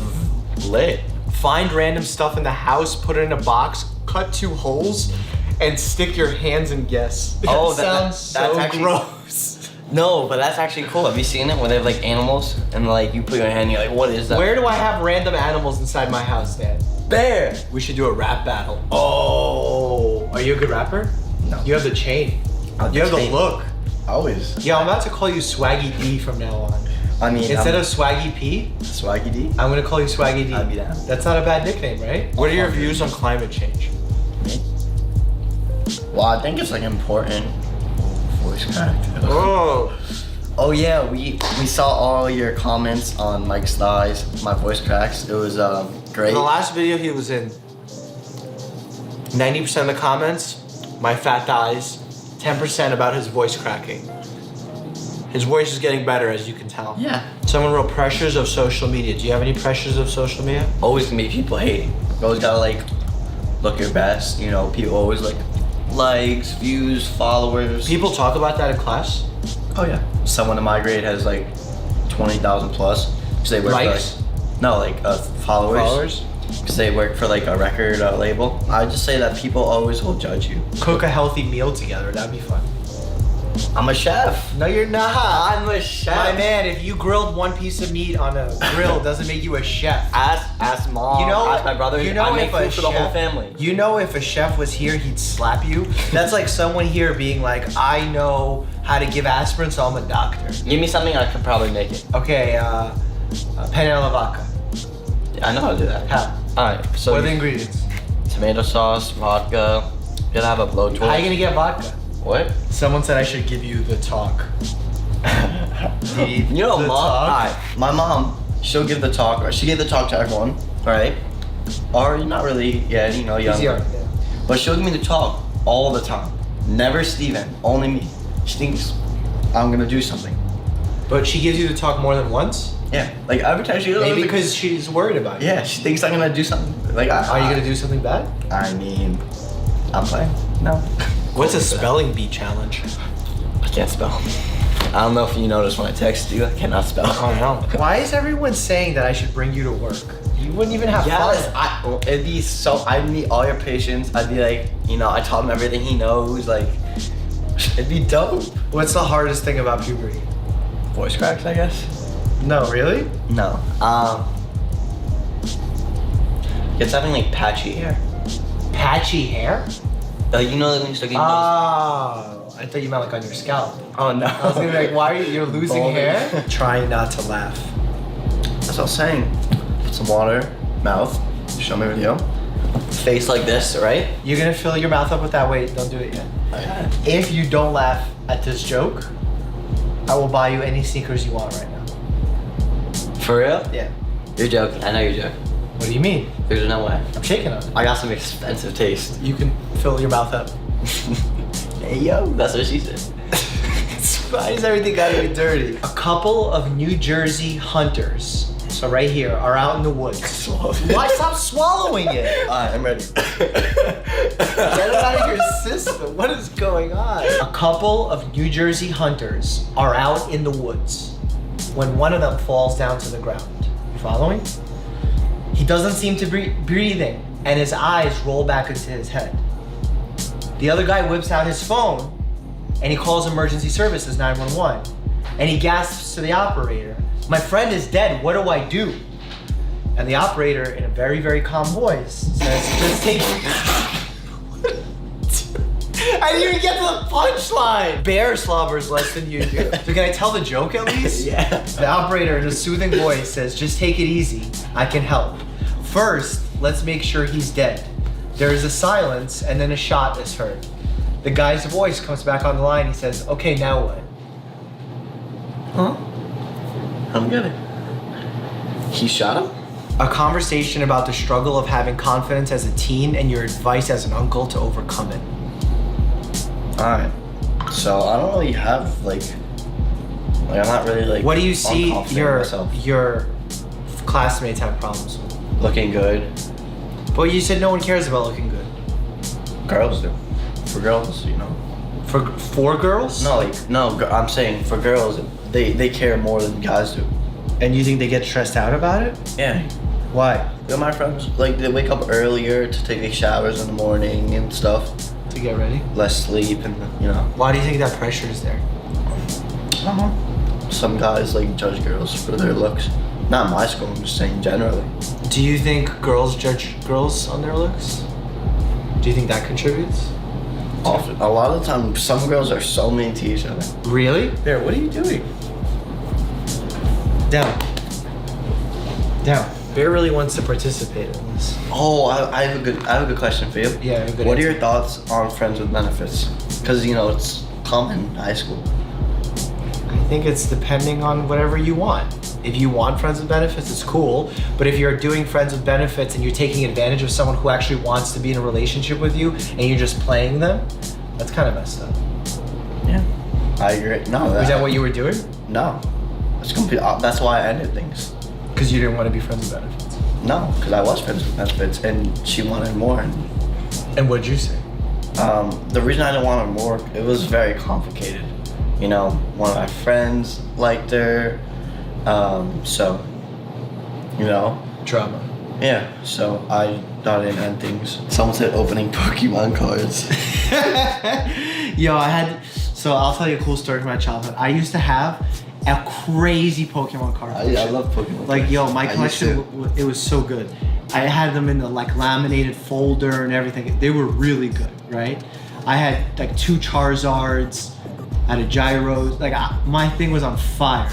It's lit. Find random stuff in the house, put it in a box, cut 2 holes, and stick your hands and guess. Oh, sounds that's so actually gross. No, but that's actually cool. Have you seen it when they have like animals and like you put your hand, and you're like, what is that? Where do I have random animals inside my house, Dad? Bear. We should do a rap battle. Oh, are you a good rapper? No. You have the chain. I'll You have the chain. look. Always. Yeah, I'm about to call you Swaggy D from now on. I mean, Instead of Swaggy P, Swaggy D. I'm gonna call you Swaggy D. I'd be down. That's not a bad nickname, right? What are your views on climate change? Well, I think it's like important. Voice crack. Oh, Oh yeah, we saw all your comments on Mike's thighs, my voice cracks. It was great. the last video he was in, 90% of the comments, my fat thighs, 10% about his voice cracking. His voice is getting better, as you can tell. Yeah. Someone wrote pressures of social media. Do you have any pressures of social media? Always gonna be people hating. You always gotta like look your best. You know, people always like likes, views, followers. People talk about that in class. Oh yeah. Someone in my grade has like 20,000 plus. So they work Likes? like No, like followers. Because they work for like a record label. I just say that people always will judge you. Cook a healthy meal together. That'd be fun. I'm a chef. No, you're not. I'm a chef. My man, if you grilled one piece of meat on a grill, doesn't make you a chef. Ask mom. You know, ask my brother. You know, I make if a food for the whole chef- family. You know, if a chef was here, he'd slap you. That's like someone here being like, I know how to give aspirin, so I'm a doctor. Give me something I could probably make it. Okay, penne alla vodka. I know how to do that. How? Alright, so What are the ingredients? tomato sauce, vodka. You gotta have a blowtorch. How are you gonna get vodka? What? Someone said I should give you the talk. You know, The mom. talk? Alright, my mom, she'll give the talk, or she gave the talk to everyone, right? Or not really yet, you know, young. Easier. But she'll give me the talk all the time. Never Steven, only me. She thinks I'm gonna do something. But she gives you the talk more than once? Yeah, like every time she Maybe because she's worried about you. yeah, she thinks I'm gonna do something. Like, Are you gonna do something bad? I mean, I'm playing. No. What's a spelling bee challenge? I can't spell. I don't know if you noticed when I text you, I cannot spell. Oh no. Why is everyone saying that I should bring you to work? You wouldn't even have Yes, fun. it'd be so. I'd meet all your patients. I'd be like, you know, I taught him everything he knows. Like, it'd be dope. What's the hardest thing about puberty? Voice cracks, I guess. No, really? No. It's having like patchy hair. Patchy hair? Like, you know, when you start getting Oh, I thought you meant like on your scalp. Oh no. I was gonna be like, why are you're losing Balding. hair? Trying not to laugh. That's what I was saying. Put some water, mouth. Show me video. Face like this, right? You're gonna fill your mouth up with that. Wait, don't do it yet. If you don't laugh at this joke, I will buy you any sneakers you want right now. For real? Yeah. You're joking. I know you're joking. What do you mean? There's no way. I'm shaking on it. I got some expensive taste. You can fill your mouth up. Hey yo, that's what she said. Why is everything gotta be dirty? A couple of New Jersey hunters, so right here, are out in the woods. Why stop swallowing it? Alright, I'm ready. Get it out of your system. What is going on? A couple of New Jersey hunters are out in the woods when one of them falls down to the ground. You following? He doesn't seem to be breathing, and his eyes roll back into his head. The other guy whips out his phone, and he calls emergency services 911, and he gasps to the operator, "My friend is dead, what do I do?" And the operator, in a very, very calm voice, says, "Just take..." I didn't even get to the punchline! Bear slobbers less than you do. So can I tell the joke at least? Yeah. The operator, in a soothing voice, says, "Just take it easy, I can help. First, let's make sure he's dead." There is a silence, and then a shot is heard. The guy's voice comes back on the line, he says, "Okay, now what?" Huh? I'm good. He shot him? A conversation about the struggle of having confidence as a teen and your advice as an uncle to overcome it. Alright. So I don't really have like I'm not really like What do you see unconfident in myself. your classmates have problems with? Looking good. But you said no one cares about looking good. Girls do. For girls, you know. For girls? No, like I'm saying for girls, they care more than guys do. And you think they get stressed out about it? Yeah. Why? My friends like they wake up earlier to take their showers in the morning and stuff. To get ready? Less sleep and you know. Why do you think that pressure is there? I don't know. Some guys like judge girls for their looks. Not my school, I'm just saying generally. Do you think girls judge girls on their looks? Do you think that contributes? Often, a lot of the time, some girls are so mean to each other. Really? There, what are you doing? Down. Down. Bear really wants to participate in this. Oh, I have a good question for you. Yeah, I have a good What are answer. your thoughts on friends with benefits? Because you know it's common in high school. I think it's depending on whatever you want. If you want friends with benefits, it's cool. But if you're doing friends with benefits and you're taking advantage of someone who actually wants to be in a relationship with you and you're just playing them, that's kind of messed up. Yeah, I agree. No, Is that what you were doing? No, it's complete. That's why I ended things. Because you didn't want to be friends with benefits. No, because I was friends with benefits and she wanted more. And what'd you say? The reason I didn't want her more, it was very complicated. You know, one of my friends liked her, so you know? Drama. Yeah, so I thought it end things. Someone said opening Pokemon cards. Yo, so I'll tell you a cool story from my childhood. I used to have a crazy Pokemon card I collection. love Pokemon Like, yo, cards. my I used collection, to. it was so good. I had them in the like laminated folder and everything. They were really good, right? I had like 2 Charizards, I had a Gyros. Like, my thing was on fire.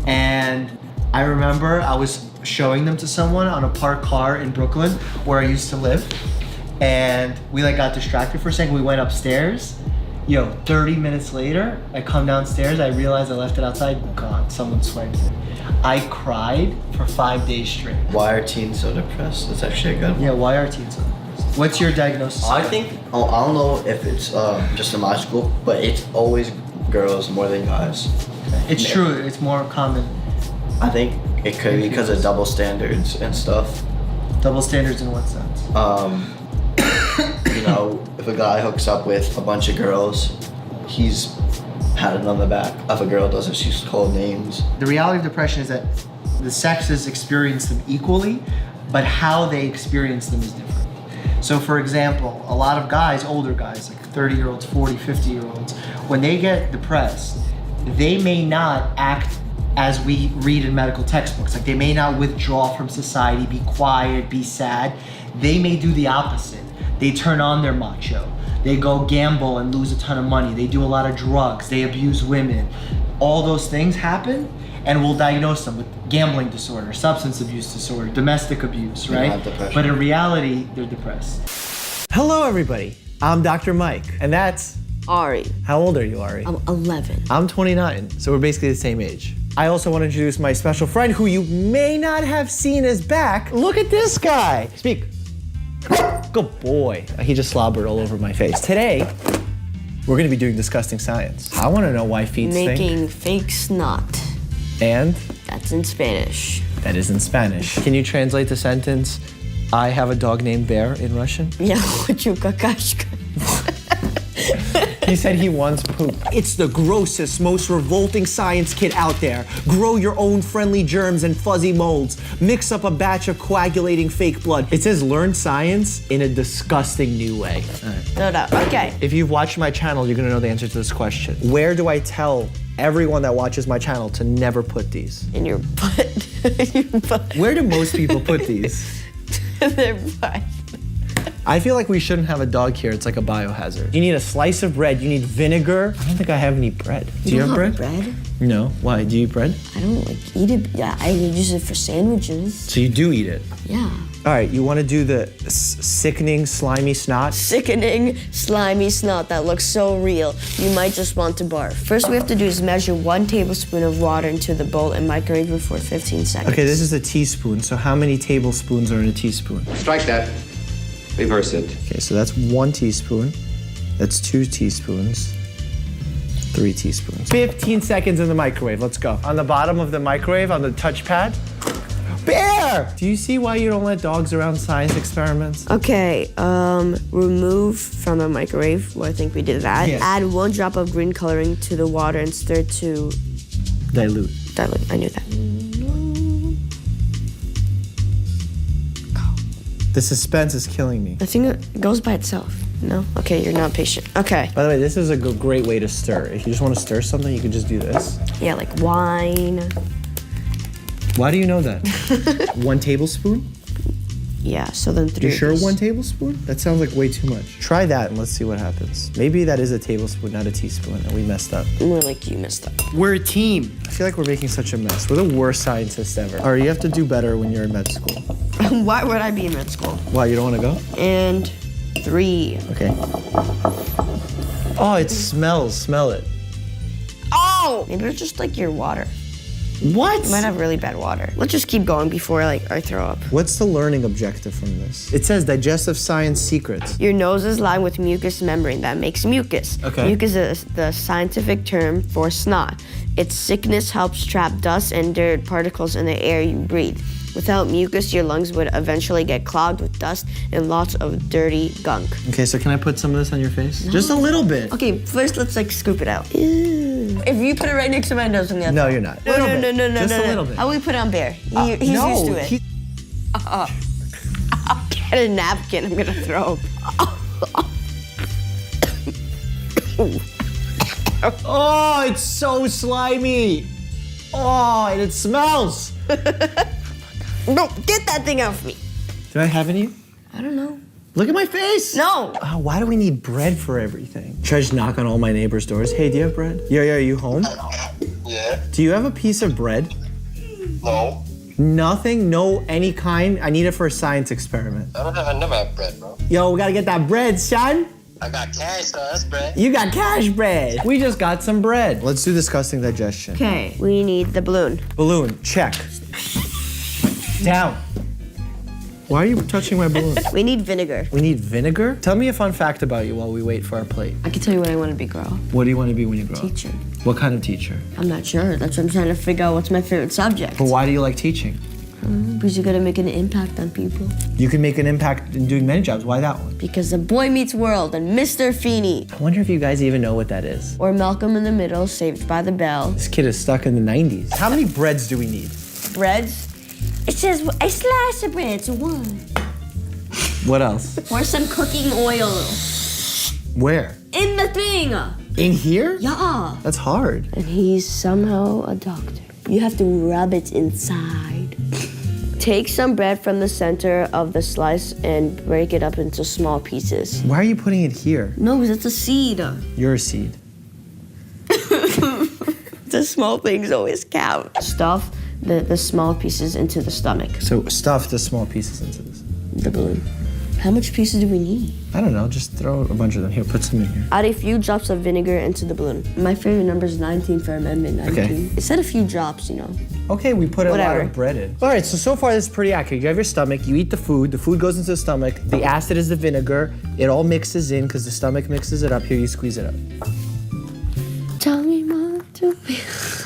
And I remember I was showing them to someone on a parked car in Brooklyn where I used to live. And we like got distracted for a second. We went upstairs. Yo, 30 minutes later, I come downstairs. I realized I left it outside. Gone. Someone swiped it. I cried for 5 days straight. Why are teens so depressed? That's actually a good one. Yeah, why are teens so depressed? What's your diagnosis? I think, I don't know if it's just in my school, but it's always girls more than guys. It's true. It's more common. I think it could be because of double standards and stuff. Double standards in what sense? You know, if a guy hooks up with a bunch of girls, he's patted on the back. If a girl does it, she's called names. The reality of depression is that the sexes experience them equally, but how they experience them is different. So for example, a lot of guys, older guys, like 30-year-olds, 40, 50-year-olds, when they get depressed, they may not act as we read in medical textbooks. Like, they may not withdraw from society, be quiet, be sad. They may do the opposite. They turn on their macho. They go gamble and lose a ton of money. They do a lot of drugs. They abuse women. All those things happen, and we'll diagnose them with gambling disorder, substance abuse disorder, domestic abuse, They right? don't have depression. But in reality, they're depressed. Hello, everybody. I'm Dr. Mike, and that's... Ari. How old are you, Ari? I'm 11. I'm 29, so we're basically the same age. I also want to introduce my special friend who you may not have seen is back. Look at this guy. Speak. Good boy. He just slobbered all over my face. Today, we're going to be doing disgusting science. I want to know why feet stink. Making fake snot. And That's in Spanish. that is in Spanish. Can you translate the sentence, I have a dog named Bear, in Russian? Я хочу какашка. He said he wants poop. It's the grossest, most revolting science kit out there. Grow your own friendly germs and fuzzy molds. Mix up a batch of coagulating fake blood. It says learn science in a disgusting new way. No. Okay. If you've watched my channel, you're gonna know the answer to this question. Where do I tell everyone that watches my channel to never put these? In your butt. Your butt. Where do most people put these? Their butt. I feel like we shouldn't have a dog here. It's like a biohazard. You need a slice of bread. You need vinegar. I don't think I have any bread. Do you have don't bread? No. Why? Do you eat bread? I don't like eat it. Yeah, I use it for sandwiches. So you do eat it. Yeah. All right, you want to do the sickening, slimy snot? Sickening, slimy snot that looks so real. You might just want to barf. First, we have to do is measure 1 tablespoon of water into the bowl and microwave it for 15 seconds. Okay, this is a teaspoon. So how many tablespoons are in a teaspoon? Strike that. Reverse it. Okay, so that's 1 teaspoon. That's 2 teaspoons. 3 teaspoons. 15 seconds in the microwave. Let's go. On the bottom of the microwave, on the touchpad. Bear! Do you see why you don't let dogs around science experiments? Okay, remove from the microwave. Well, I think we did that. Yes. Add 1 drop of green coloring to the water and stir to Dilute. dilute. I knew that. The suspense is killing me. I think it goes by itself. No? Okay, you're not patient. Okay. By the way, this is a great way to stir. If you just want to stir something, you can just do this. Yeah, like wine. Why do you know that? 1 tablespoon? Yeah, so then 3. You sure 1 tablespoon? That sounds like way too much. Try that and let's see what happens. Maybe that is a tablespoon, not a teaspoon, and we messed up. More like you messed up. We're a team. I feel like we're making such a mess. We're the worst scientists ever. All right, you have to do better when you're in med school. Why would I be in med school? Why, you don't want to go? And 3. Okay. Oh, it smells. Smell it. Oh! Maybe it's just like your water. What? You might have really bad water. Let's just keep going before I throw up. What's the learning objective from this? It says digestive science secrets. Your nose is lined with mucous membrane that makes mucus. Okay. Mucus is the scientific term for snot. Its thickness helps trap dust and dirt particles in the air you breathe. Without mucus, your lungs would eventually get clogged with dust and lots of dirty gunk. Okay, so can I put some of this on your face? Just a little bit. Okay, first let's like scoop it out. Ew. If you put it right next to my nose, I'm gonna. No, you're not. No, Little no, bit. no, no, no, Just no, a no. little bit. How will we put it on Bear? He's no, used to it. he- Get a napkin. I'm gonna throw up. Oh, it's so slimy. Oh, and it smells. No, get that thing off me. Do I have any? I don't know. Look at my face. No. Oh, why do we need bread for everything? Should I just knock on all my neighbors' doors? Hey, do you have bread? Yeah, are you home? Yeah. Do you have a piece of bread? No. Nothing? No, any kind? I need it for a science experiment. I never have bread, bro. Yo, we gotta get that bread, son. I got cash, so that's bread. You got cash bread. We just got some bread. Let's do disgusting digestion. Okay, we need the balloon. Balloon, check. Down. Why are you touching my balloon? We need vinegar. We need vinegar? Tell me a fun fact about you while we wait for our plate. I can tell you what I want to be, girl. What do you want to be when you grow up? Teacher. What kind of teacher? I'm not sure. That's what I'm trying to figure out. What's my favorite subject? But why do you like teaching? Because you're gonna make an impact on people. You can make an impact in doing many jobs. Why that one? Because the Boy Meets World and Mr. Feeney. I wonder if you guys even know what that is. Or Malcolm in the Middle, Saved by the Bell. This kid is stuck in the 90s. How many breads do we need? Breads. It says a slice of bread to one. What else? Pour some cooking oil Where? in the thing. In here? Yeah. That's hard. And he's somehow a doctor. You have to rub it inside. Take some bread from the center of the slice and break it up into small pieces. Why are you putting it here? No, because it's a seed. You're a seed. The small things always count. Stuff the small pieces into the stomach. So stuff the small pieces into this. The balloon. How much pieces do we need? I don't know, just throw a bunch of them. Here, put some in here. Add a few drops of vinegar into the balloon. My favorite number is 19 for amendment 19. Okay. It said a few drops, you know. Okay, we put a lot Whatever. of bread in. All right, so far this is pretty accurate. You have your stomach, you eat the food goes into the stomach, the acid is the vinegar, it all mixes in because the stomach mixes it up. Here, you squeeze it up. Tell me what to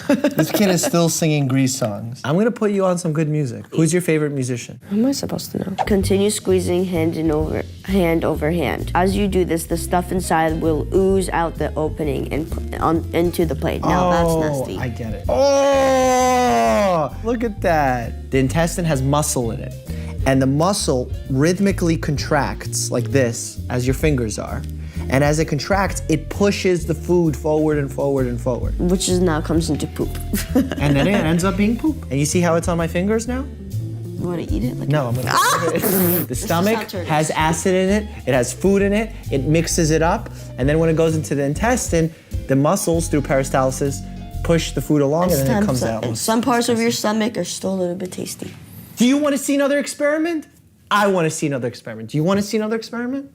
This kid is still singing Grease songs. I'm gonna put you on some good music. Who's your favorite musician? How am I supposed to know? Continue squeezing hand over hand. As you do this, the stuff inside will ooze out the opening and into the plate. Now that's nasty. I get it. Oh, look at that. The intestine has muscle in it. And the muscle rhythmically contracts like this, as your fingers are. And as it contracts, it pushes the food forward and forward and forward. Which is now comes into poop. And then it ends up being poop. And you see how it's on my fingers now? You want to eat it? Like No, I'm gonna. The stomach how turtles- has acid in it. It has food in it. It mixes it up, and then when it goes into the intestine, the muscles through peristalsis push the food along, and then it comes out. Some parts of your stomach are still a little bit tasty. Do you want to see another experiment? I want to see another experiment. Do you want to see another experiment?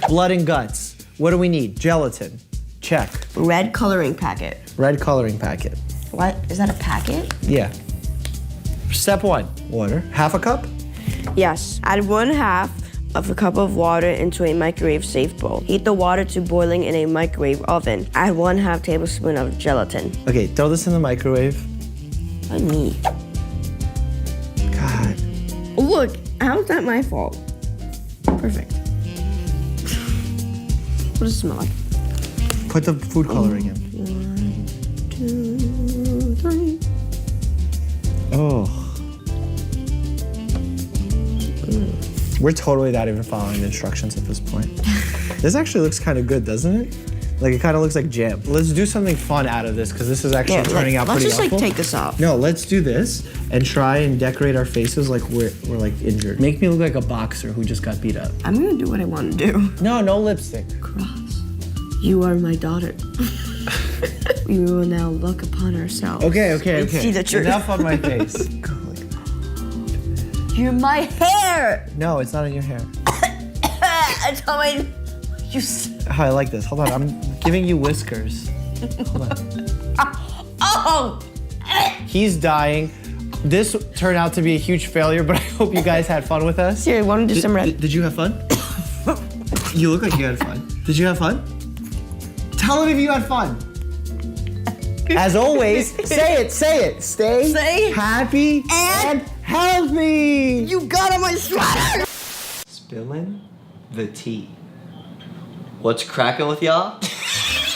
Blood and guts. What do we need? Gelatin. Check. Red coloring packet. Red coloring packet. What? Is that a packet? Yeah. Step 1. Water. Half a cup? Yes. Add 1/2 of a cup of water into a microwave-safe bowl. Heat the water to boiling in a microwave oven. Add 1/2 tablespoon of gelatin. Okay, throw this in the microwave. By me. God. Look, how's that my fault? Perfect. What does it smell like? Put the food coloring in. 1, 2, 3. Oh. We're totally not even following the instructions at this point. This actually looks kind of good, doesn't it? Like, it kind of looks like jam. Let's do something fun out of this, because this is actually turning out pretty Let's just awful. take this off. No, let's do this and try and decorate our faces like we're like injured. Make me look like a boxer who just got beat up. I'm gonna do what I want to do. No lipstick. Cross. You are my daughter. We will now look upon ourselves. Okay. and see the truth. Enough on my face. You're my hair. No, it's not in your hair. It's on my. You. Oh, I like this. Hold on, I'm giving you whiskers. Hold on. Oh. He's dying. This turned out to be a huge failure, but I hope you guys had fun with us. Here, want to do some red? Did you have fun? You look like you had fun. Did you have fun? Tell him if you had fun. As always, say it. Stay happy and healthy. You got on my sweater. Spilling the tea. What's cracking with y'all?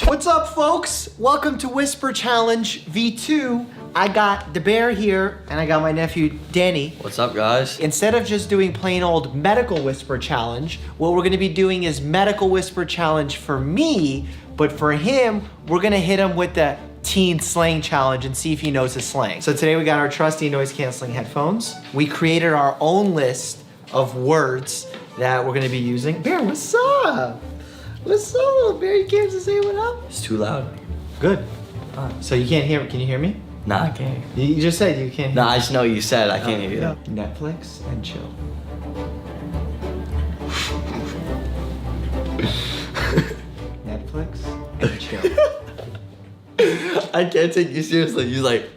What's up, folks? Welcome to Whisper Challenge V2. I got the bear here, and I got my nephew, Danny. What's up, guys? Instead of just doing plain old medical whisper challenge, what we're gonna be doing is medical whisper challenge for me, but for him, we're gonna hit him with the teen slang challenge and see if he knows his slang. So today we got our trusty noise canceling headphones. We created our own list of words that we're gonna be using. Bear, what's up? What's up, little bear? You can't just say what up? It's too loud. Good. So you can't hear, can you hear me? Nah, I can't. You just said you can't hear Nah, me. I just know you said I can't hear you. Netflix and chill. Netflix and chill. I can't take you seriously. You're like,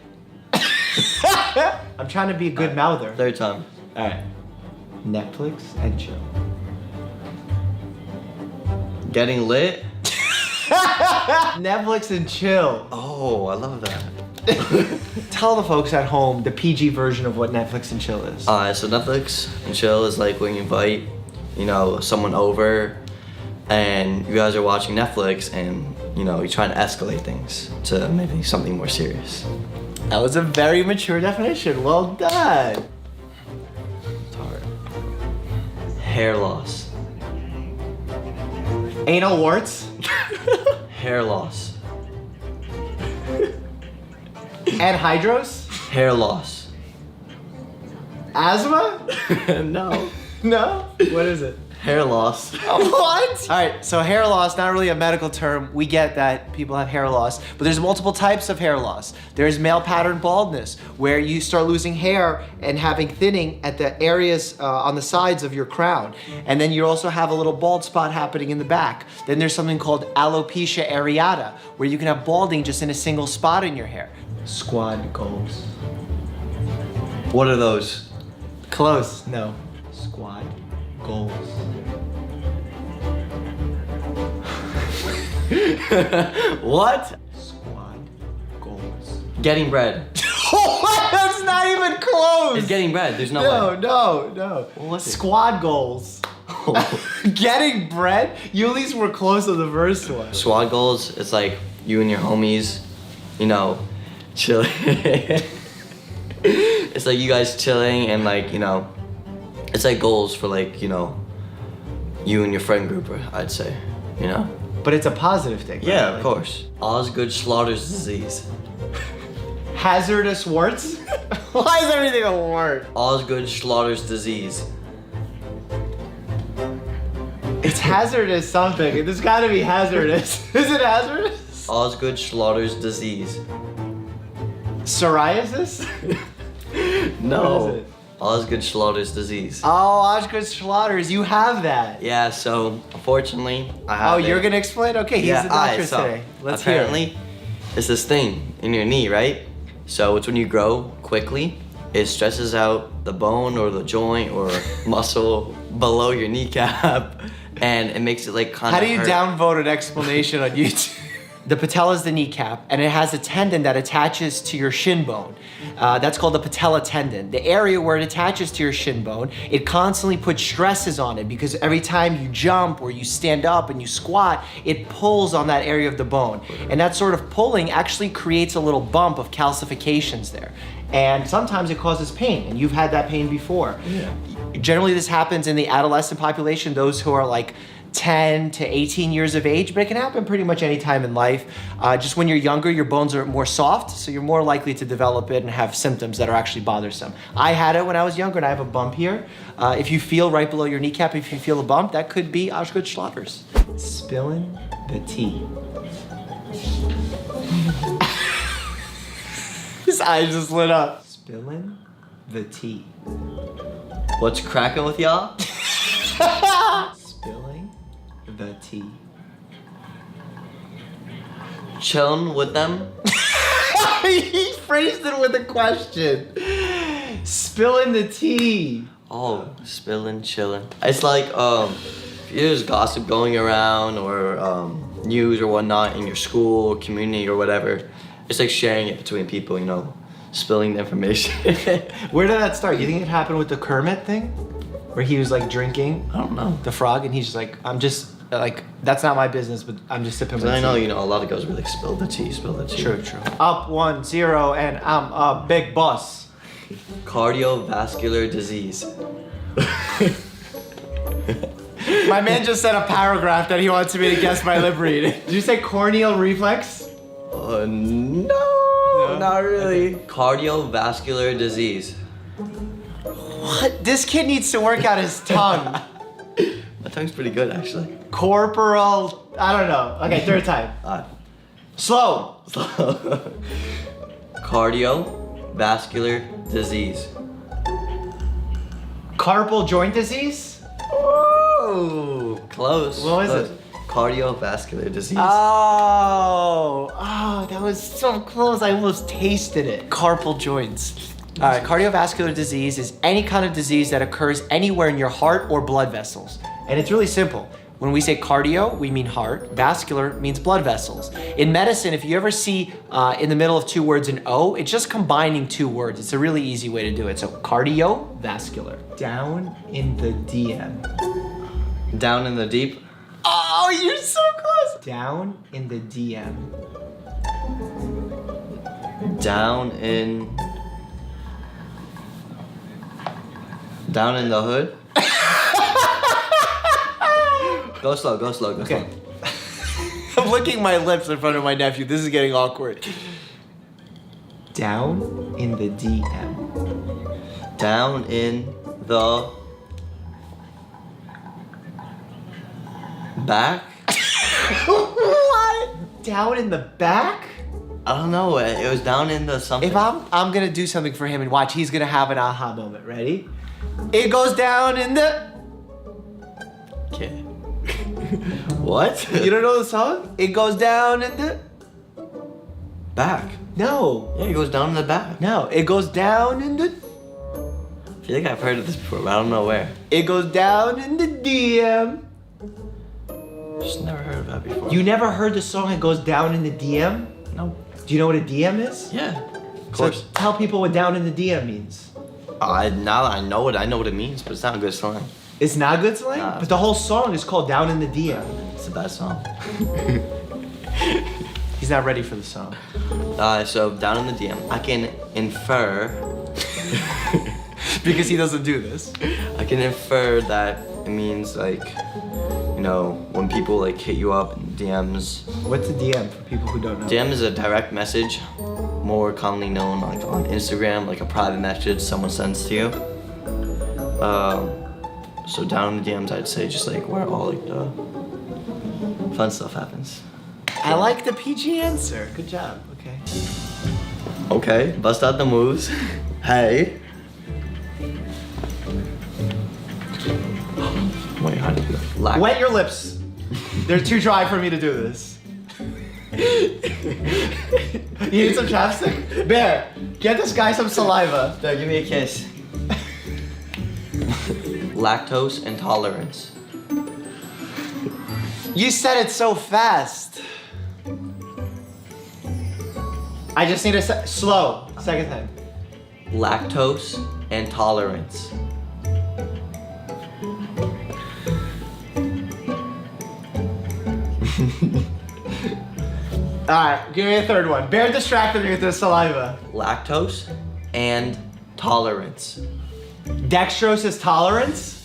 I'm trying to be a good mouther. third time. All right. Netflix and chill. Getting lit? Netflix and chill. Oh, I love that. Tell the folks at home the PG version of what Netflix and chill is. So Netflix and chill is like when you invite, someone over and you guys are watching Netflix and, you're trying to escalate things to maybe something more serious. That was a very mature definition. Well done. It's hard. Hair loss. Anal warts. Hair loss. Anhydrous. Hair loss. Asthma. No. No? What is it? Hair loss. What? All right, so hair loss, not really a medical term. We get that people have hair loss, but there's multiple types of hair loss. There's male pattern baldness, where you start losing hair and having thinning at the areas on the sides of your crown. And then you also have a little bald spot happening in the back. Then there's something called alopecia areata, where you can have balding just in a single spot in your hair. Squad goals. What are those? Close, no. Squad goals. What? Squad goals. Getting bread. That's not even close. It's getting bread. There's no way. No. What's it? Squad goals. Getting bread? You at least were close to the first one. Squad goals, it's like you and your homies, chilling. It's like you guys chilling and it's like goals for you and your friend group, I'd say, But it's a positive thing. Yeah, right? of course. Osgood Schlatters disease. Hazardous warts? Why is everything a wart? Osgood Schlatters disease. It's hazardous something. There's gotta be hazardous. Is it hazardous? Osgood Schlatters disease. Psoriasis? No. What is it? Osgood Schlatters disease. Oh, Osgood Schlatters, you have that. Yeah, so unfortunately, I have it. You're gonna explain? Okay, he's the doctor so today. Let's hear it. apparently, it's this thing in your knee, right? So it's when you grow quickly, it stresses out the bone or the joint or muscle below your kneecap, and it makes it kind of How do you downvote an explanation on YouTube? The patella is the kneecap, and it has a tendon that attaches to your shin bone. That's called the patella tendon. The area where it attaches to your shin bone, it constantly puts stresses on it because every time you jump or you stand up and you squat, it pulls on that area of the bone. And that sort of pulling actually creates a little bump of calcifications there. And sometimes it causes pain, and you've had that pain before. Yeah. Generally, this happens in the adolescent population, those who are 10 to 18 years of age, but it can happen pretty much any time in life. Just when you're younger, your bones are more soft, so you're more likely to develop it and have symptoms that are actually bothersome. I had it when I was younger, and I have a bump here. If you feel right below your kneecap, if you feel a bump, that could be Osgood Schlatters. Spilling the tea. His eyes just lit up. Spilling the tea. What's cracking with y'all? Spilling the tea. Chilling with them? He phrased it with a question. Spilling the tea. Oh, spilling, chilling. It's like if there's gossip going around or news or whatnot in your school, community or whatever. It's like sharing it between people, spilling the information. Where did that start? You think it happened with the Kermit thing? Where he was like drinking I don't know. the frog, and he's just like, I'm just like, that's not my business, but I'm just sipping my But I tea. know, you know, a lot of girls be like, spill the tea, spill the tea. True. Up 1-0, and I'm a big boss. Cardiovascular disease. My man just said a paragraph that he wants me to guess my lip read. Did you say corneal reflex? No, Not really. Cardiovascular disease. What? This kid needs to work out his tongue. My tongue's pretty good, actually. Corporal, I don't know. Okay, third time. Slow. Cardiovascular disease. Carpal joint disease? Oh, close. What was close. it? Cardiovascular disease. Oh, that was so close. I almost tasted it. Carpal joints. All right, cardiovascular disease is any kind of disease that occurs anywhere in your heart or blood vessels. And it's really simple. When we say cardio, we mean heart. Vascular means blood vessels. In medicine, if you ever see in the middle of two words an O, it's just combining two words. It's a really easy way to do it. So cardiovascular. Down in the DM. Down in the deep. Oh, you're so close. Down in the DM. Down in the hood. Go slow. Okay. I'm licking my lips in front of my nephew. This is getting awkward. Down in the DM. Down in the back. What? Down in the back? I don't know. It was down in the something. If I'm gonna do something for him and watch, he's gonna have an aha moment. Ready? It goes down in the. Okay. What? You don't know the song? It goes down in the. Back. No. Yeah, it goes down in the back. No. It goes down in the. I feel like I've heard of this before, but I don't know where. It goes down in the DM. Just never heard of that before. You never heard the song It Goes Down in the DM? No. Do you know what a DM is? Yeah. Of course. So tell people what down in the DM means. Now that I know it means, but it's not a good song. It's not good slang? Nah. But the whole song is called Down in the DM. It's a bad song. He's not ready for the song. So down in the DM, I can infer. Because he doesn't do this. I can infer that it means like, you know, when people like hit you up in DMs. What's a DM for people who don't know? DM is a direct message, more commonly known like on Instagram, like a private message someone sends to you. So down in the DMs, I'd say just like where all like the fun stuff happens. I like the PG answer. Good job. Okay. Okay, bust out the moves. Hey. Wait, how do you do that? Wet your lips. They're too dry for me to do this. You need some chapstick? Bear, get this guy some saliva. There, give me a kiss. Lactose intolerance. You said it so fast. I just need to slow. Second time. Lactose intolerance. Alright, give me a third one. Bear distracted me with the saliva. Lactose and tolerance. Dextrose is tolerance?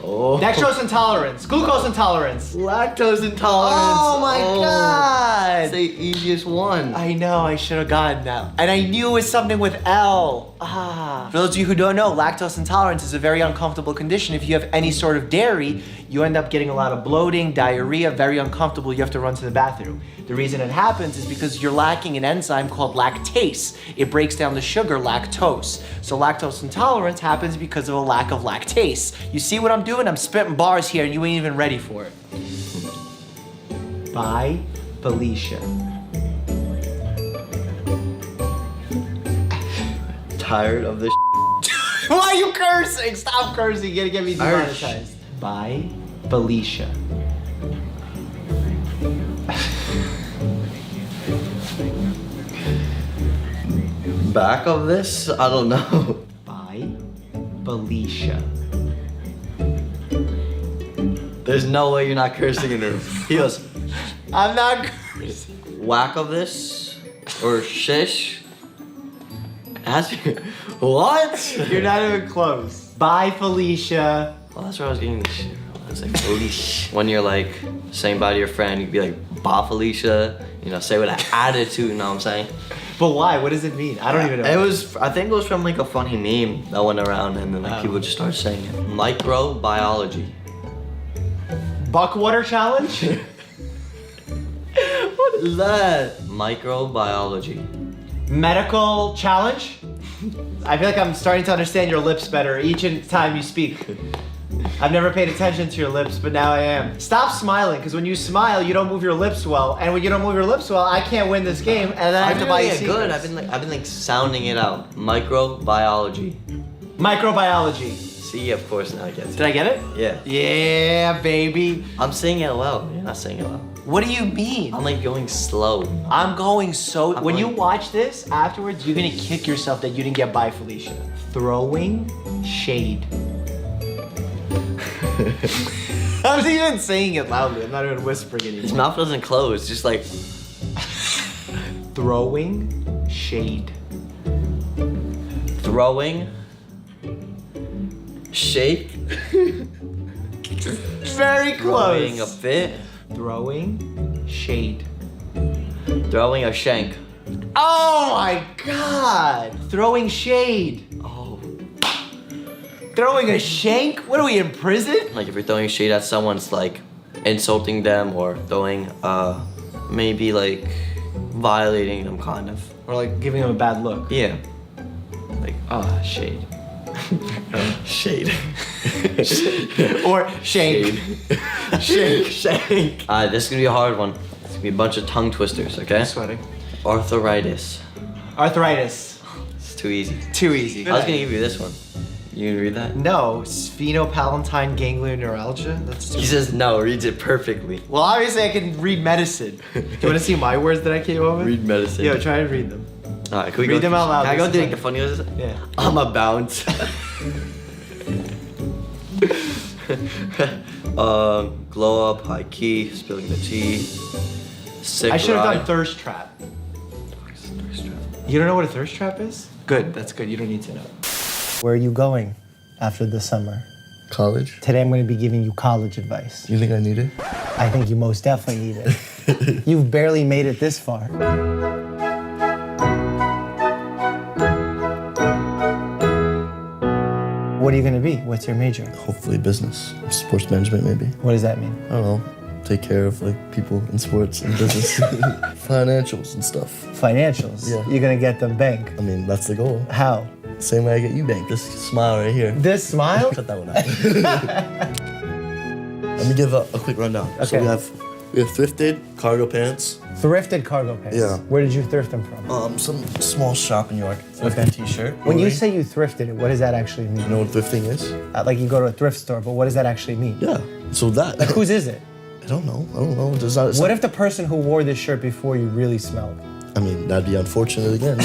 Oh. Dextrose intolerance. Glucose intolerance. Lactose intolerance. Oh my god. It's the easiest one. I know, I should have gotten that. And I knew it was something with L. For those of you who don't know, lactose intolerance is a very uncomfortable condition. If you have any sort of dairy, you end up getting a lot of bloating, diarrhea, very uncomfortable. You have to run to the bathroom. The reason it happens is because you're lacking an enzyme called lactase. It breaks down the sugar lactose. So lactose intolerance happens because of a lack of lactase. You see what I'm doing? I'm spitting bars here and you ain't even ready for it. By Felicia. Tired of this. Why are you cursing? Stop cursing. You're gonna get me Arsh. demonetized. By Felicia. Back of this? I don't know. By Felicia. There's no way you're not cursing in the room. He goes, I'm not. whack of this or shish. Ask me, what? You're not even close. Bye, Felicia. Well, that's where I was getting this shit from. I was like, Felicia. When you're like saying bye to your friend, you'd be like, bye, Felicia. You know, say with an attitude, you know what I'm saying? But why? What does it mean? I don't even know. It was, I think it was from like a funny meme that went around and then like people just started saying it. Microbiology. Buckwater challenge? What is that? Microbiology. Medical challenge? I feel like I'm starting to understand your lips better each time you speak. I've never paid attention to your lips, but now I am. Stop smiling, because when you smile, you don't move your lips well, and when you don't move your lips well, I can't win this game, and then I have to buy you good. secrets. I've been like sounding it out. Microbiology. Microbiology. See, of course now I get it. Did I get it? Yeah. Yeah, baby. I'm saying it loud. You're not saying it loud. What do you mean? I'm like going slow. I'm going so. When you going- watch this afterwards, you're gonna kick yourself that you didn't get by Felicia. Throwing shade. I'm even saying it loudly. I'm not even whispering His anymore. mouth doesn't close. Just like Throwing shade. throwing. Shake. Very Throwing a close. fit. Throwing shade. Throwing a shank. Oh my god! Throwing shade. Oh. Throwing a shank? What are we in prison? Like if you're throwing shade at someone, it's like insulting them or throwing, maybe like violating them, kind of. Or like giving him a bad look. Yeah. Like, shade. Shade. Or shank. Shank. Shank. This is gonna be a hard one. It's gonna be a bunch of tongue twisters, okay? I'm sweating. Arthritis. Arthritis. It's too easy. Too easy. I was gonna give you this one. You gonna read that? No, sphenopalatine ganglion neuralgia? That's too He says no, reads it perfectly. Well, obviously I can read medicine. Do you want to see my words that I came up with? Read medicine. Yo, try and read them. Alright, can we read go them out loud. Can I go This through is like the funny ones? Yeah. I'm a bounce. Glow up, high key, spilling the tea. Sick I should have done ride. thirst trap. You don't know what a thirst trap is? Good, that's good. You don't need to know. Where are you going after the summer? College? Today I'm going to be giving you college advice. You think I need it? I think you most definitely need it. You've barely made it this far. What are you going to be? What's your major? Hopefully business, sports management maybe. What does that mean? I don't know. Take care of like people in sports and business, financials and stuff. Financials? Yeah. You're going to get them bank. I mean, that's the goal. How? Same way I get you bank. This smile right here. This smile? Cut that one out. Let me give a quick rundown. So Okay. we have thrifted cargo pants. Thrifted cargo pants. Yeah. Where did you thrift them from? Some small shop in New York. Thrifted Okay. t-shirt. When you Jewelry. say you thrifted it, what does that actually mean? You know what thrifting is? Like you go to a thrift store, but what does that actually mean? Yeah. So that. Like whose is it? I don't know. It's not, What if the person who wore this shirt before you really smelled? I mean, that'd be unfortunate again.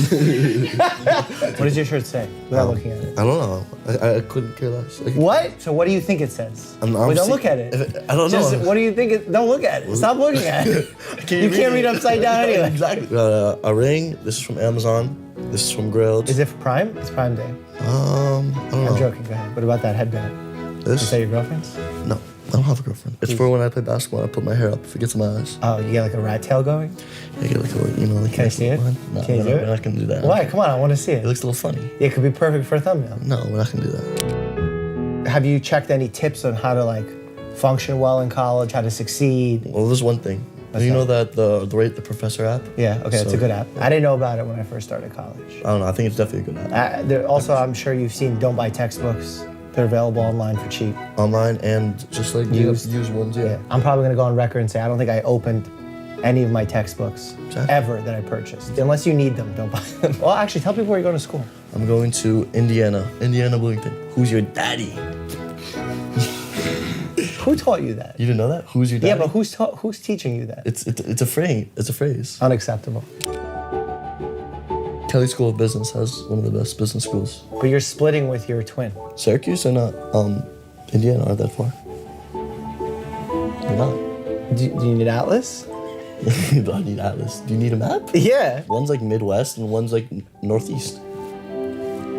What does your shirt say without looking at it? I don't know. I couldn't care less. Like, What? So what do you think it says? I'm Wait, don't see- look at it. I don't Just, know. what do you think it? Don't look at it. Stop looking at it. You can't read upside down anyway. Exactly. A ring. This is from Amazon. This is from Grilled. Is it for Prime? It's Prime Day. I don't know. I'm joking. Go ahead. What about that headband? This? Is that your girlfriend's? No, I don't have a girlfriend. It's for when I play basketball. I put my hair up if it gets in my eyes. Oh, you get like a rat tail going? I get like a little, like. Can I see it? No, Can you do we're it? not gonna do that. Why? Come on, I want to see It it. looks a little funny. It could be perfect for a thumbnail. No, we're not gonna do that. Have you checked any tips on how to like function well in college, how to succeed? Well, there's one thing. What's you that? know that the Rate the Professor app? Yeah, okay, it's So- a good app. I didn't know about it when I first started college. I don't know. I think it's definitely a good app. Also, I'm sure you've seen Don't Buy Textbooks. They're available online for cheap. Online and just like Used. used ones. Yeah. I'm probably gonna go on record and say I don't think I opened any of my textbooks Exactly. ever that I purchased. Unless you need them, don't buy them. Well, actually, tell people where you're going to school. I'm going to Indiana Bloomington. Who's your daddy? Who taught you that? You didn't know that? Who's your daddy? Yeah, but who's teaching you that? It's a phrase. It's a phrase. Unacceptable. Kelly School of Business has one of the best business schools. But you're splitting with your twin. Syracuse and Indiana aren't that far. Definitely not. Do you need Atlas? Do I need Atlas? Do you need a map? Yeah. One's like Midwest and one's like Northeast.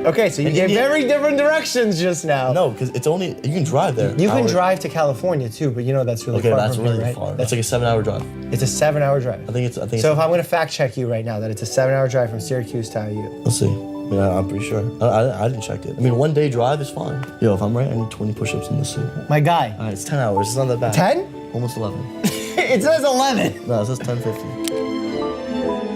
Okay, so you gave India- very different directions just now. No, because it's only, you can drive there. You can Hour- drive to California too, but you know that's really Okay, far that's from really here, right? far. That's like a 7-hour drive. It's a 7-hour drive. I think it's. So if I'm gonna fact check you right now that it's a 7-hour drive from Syracuse to IU. Let's see. Yeah, I'm pretty sure. I didn't check it. I mean, 1 day drive is fine. Yo, if I'm right, I need 20 push-ups in this suit. My guy. All right, it's 10 hours. It's not that bad. 10? Almost 11. It says 11. No, it says 10:50.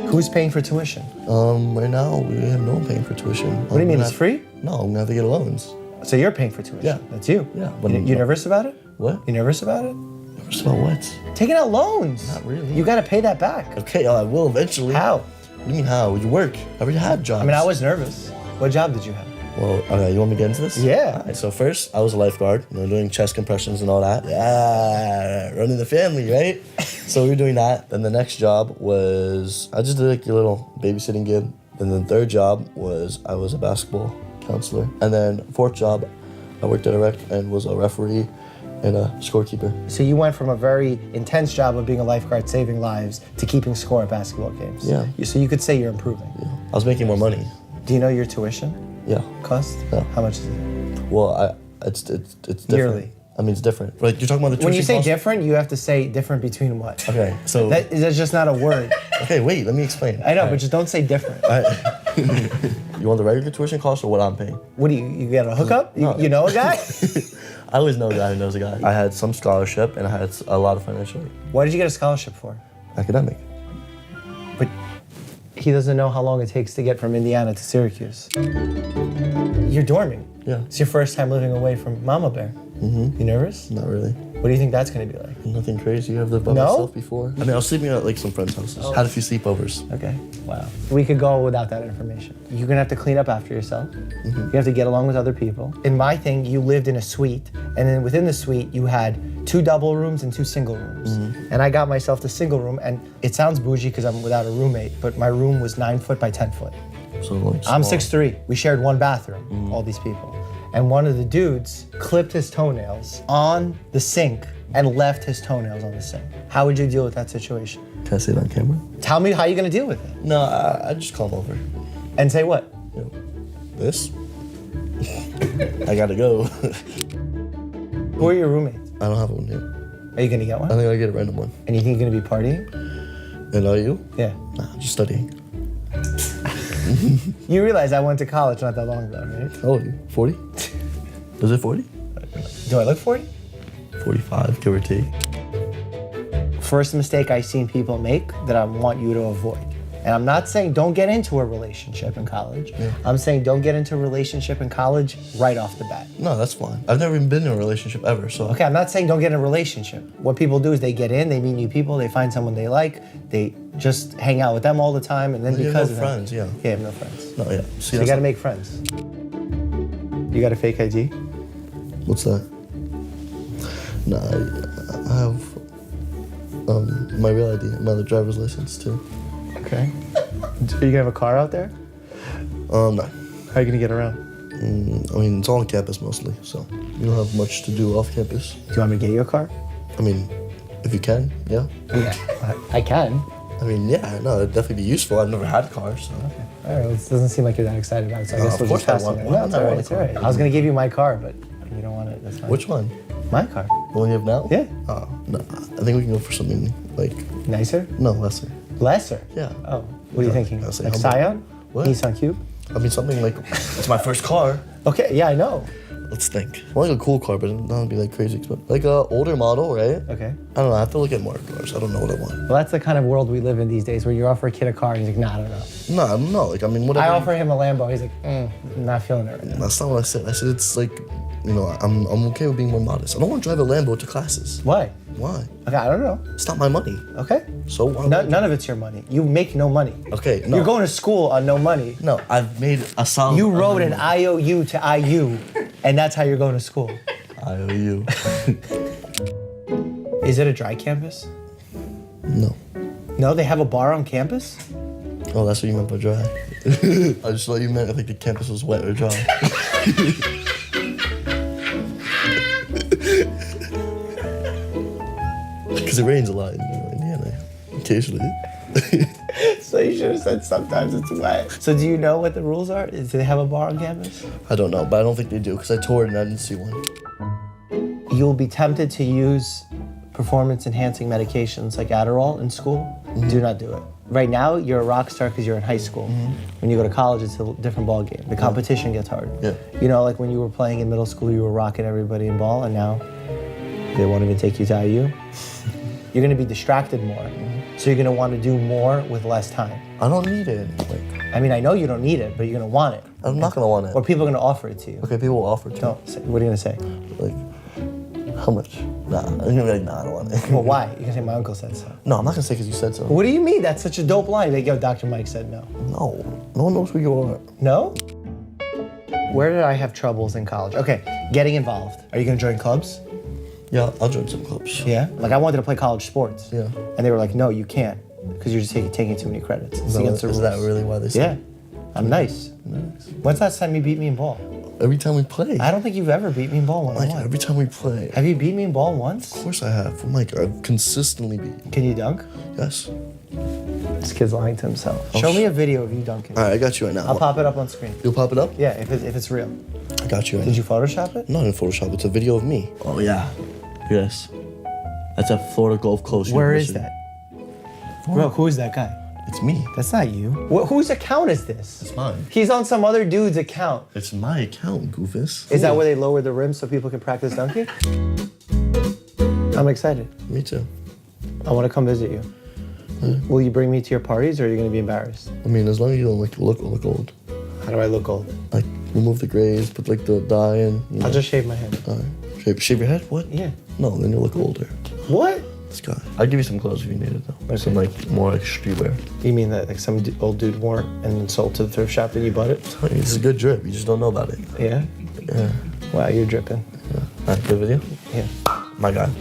Who's paying for tuition? Right now we have no one paying for tuition. What do you mean, it's free? No, I'm gonna have to get loans. So you're paying for tuition? Yeah. That's you? Yeah. You nervous about it? What? You nervous about it? Nervous about what? Taking out loans. Not really. You gotta pay that back. Okay, I will eventually. How? What do you mean how? You work. I already had jobs. I mean, I was nervous. What job did you have? Well, okay, you want me to get into this? Yeah. All right, so first, I was a lifeguard, doing chest compressions and all that. Yeah, running the family, right? So we were doing that. Then the next job was, I just did like a little babysitting gig. And then the third job was, I was a basketball counselor. And then fourth job, I worked at a rec and was a referee and a scorekeeper. So you went from a very intense job of being a lifeguard saving lives to keeping score at basketball games. Yeah. So you could say you're improving. Yeah. I was making more money. Do you know your tuition Yeah. cost? Yeah. How much is it? Well, it's different. Yearly. I mean, it's different. Like, you're talking about the tuition When you say cost? different, you have to say different between what? Okay, so... That's just not a word. Okay, wait, let me explain. I know, but just don't say different. You want the regular tuition cost or what I'm paying? What do you get a hookup? No. You know a guy? I always know a guy who knows a guy. I had some scholarship and I had a lot of financial aid. What did you get a scholarship for? Academic. But he doesn't know how long it takes to get from Indiana to Syracuse. You're dorming. Yeah. It's your first time living away from Mama Bear. Mm-hmm. You nervous? Not really. What do you think that's gonna be like? Nothing crazy. I've lived by No? myself before. I mean, I was sleeping at like some friends' houses. Had a few sleepovers. Okay. Wow. We could go without that information. You're gonna have to clean up after yourself. You have to get along with other people. In my thing, you lived in a suite, and then within the suite, you had 2 double rooms and 2 single rooms. And I got myself the single room, and it sounds bougie because I'm without a roommate, but my room was 9 foot by 10 foot. So like I'm small. 6'3". We shared one bathroom, all these people. And one of the dudes clipped his toenails on the sink and left his toenails on the sink. How would you deal with that situation? Can I say it on camera? Tell me how you're gonna deal with it. No, I just call him over. And say what? You know, this? I gotta go. Who are your roommates? I don't have one yet. Are you gonna get I one? think I'll get a random one. And you think you're gonna be partying? And are you? Yeah. Nah, just studying. You realize I went to college not that long ago, right? How old are you? 40? Is it 40? Do I look 40? 45, give or take. First mistake I've seen people make that I want you to avoid. And I'm not saying don't get into a relationship in college. Yeah. I'm saying don't get into a relationship in college right off the bat. No, that's fine. I've never even been in a relationship ever, so. Okay, I'm not saying don't get in a relationship. What people do is they get in, they meet new people, they find someone they like, they just hang out with them all the time, and then You have because no of that- friends, yeah. Yeah, I have no friends. No, yeah. So you gotta make friends. You got a fake ID? What's that? Nah, I have my real ID, my other driver's license too. Okay. Are you gonna have a car out there? No. How are you gonna get around? I mean, it's all on campus mostly, so you don't have much to do off campus. Do you want me to get you a car? I mean, if you can, yeah. Yeah, I can. I mean, yeah, no, it'd definitely be useful. I've never had a car, so. All right, well, it doesn't seem like you're that excited about it, so I No, guess of we'll course just pass I want on one. that. No, it's I all right, want a it's all car. right. I was gonna give you my car, but you don't want it, that's fine. Which one? My car. The one you have now? Yeah. Oh, no. I think we can go for something like, Nicer? no, lesser. Lesser? Yeah. Oh, what are you Yeah, thinking? I'll say Like humble. Scion? What? Nissan Cube? I mean, something like, it's my first car. Okay, yeah, I know. Let's think. I want like a cool car, but not be like crazy expensive. Like a older model, right? Okay. I don't know. I have to look at more cars. I don't know what I want. Well, that's the kind of world we live in these days, where you offer a kid a car and he's like, nah, I don't know. No. Like, I mean, whatever. I offer him a Lambo, he's like, not feeling it right now. That's not what I said. I said it's like, I'm okay with being more modest. I don't want to drive a Lambo to classes. Why? Why? Okay, I don't know. It's not my money. Okay. So why? would I None of it's your money. You make no money. Okay, no. You're going to school on no money. No, I've made a solid. You wrote an IOU to IU, and that's how you're going to school. IOU. Is it a dry campus? No. No, they have a bar on campus? Oh, that's what you meant by dry. I just thought you meant I think the campus was wet or dry. Because it rains a lot in Indiana, occasionally. So you should have said sometimes it's wet. So do you know what the rules are? Do they have a bar on campus? I don't know, but I don't think they do because I toured and I didn't see one. You'll be tempted to use performance-enhancing medications like Adderall in school. Do not do it. Right now, you're a rock star because you're in high school. When you go to college, it's a different ball game. The competition gets hard. Yeah. You know, like when you were playing in middle school, you were rocking everybody in ball, and now they won't even take you to IU. You're gonna be distracted more. So you're gonna want to do more with less time. I don't need it. Like, I mean, I know you don't need it, but you're gonna want it. I'm not gonna want it. Or people are gonna offer it to you. Okay, people will offer to. No, what are you gonna say? Like, how much? Nah, I'm gonna be like, nah, I don't want it. Well, why? You're gonna say my uncle said so. No, I'm not gonna say because you said so. What do you mean? That's such a dope line. Like, yo, Dr. Mike said no. No, no one knows who you are. No? Where did I have troubles in college? Okay, getting involved. Are you gonna join clubs? Yeah, I'll join some clubs. Yeah? Like I wanted to play college sports. Yeah. And they were like, no, you can't, because you're just taking too many credits. It's against the rules. Is that really why they say? Yeah. I'm nice. When's the last time you beat me in ball? Every time we play. I don't think you've ever beat me in ball one-on-one. Like, every time we play. Have you beat me in ball once? Of course I have. I'm like, I've consistently beat. Can you dunk? Yes. This kid's lying to himself. Show me a video of you dunking. All right, I got you right now. I'll pop it up on screen. You'll pop it up? Yeah, if it's real. I got you right Did now. you Photoshop it? Not in Photoshop, it's a video of me. Oh, yeah. Yes. That's at Florida Gulf Coast Where is University. that? Bro, who is that guy? It's me. That's not you. Whose account is this? It's mine. He's on some other dude's account. It's my account, Goofus. Is that where they lower the rim so people can practice dunking? I'm excited. Me too. I want to come visit you. Will you bring me to your parties or are you going to be embarrassed? I mean, as long as you don't like look old. How do I look old? Like, remove the grays, put like the dye in. You know. I'll just shave my head. Shave your head? What? Yeah. No, then you'll look older. What? This guy. I'll give you some clothes if you need it though. Okay. Some like more like streetwear. You mean that like some old dude wore it and then sold to the thrift shop and you bought it? This is a good drip. You just don't know about it. Yeah? Yeah. Wow, you're dripping. Yeah. Good video? Yeah. My God.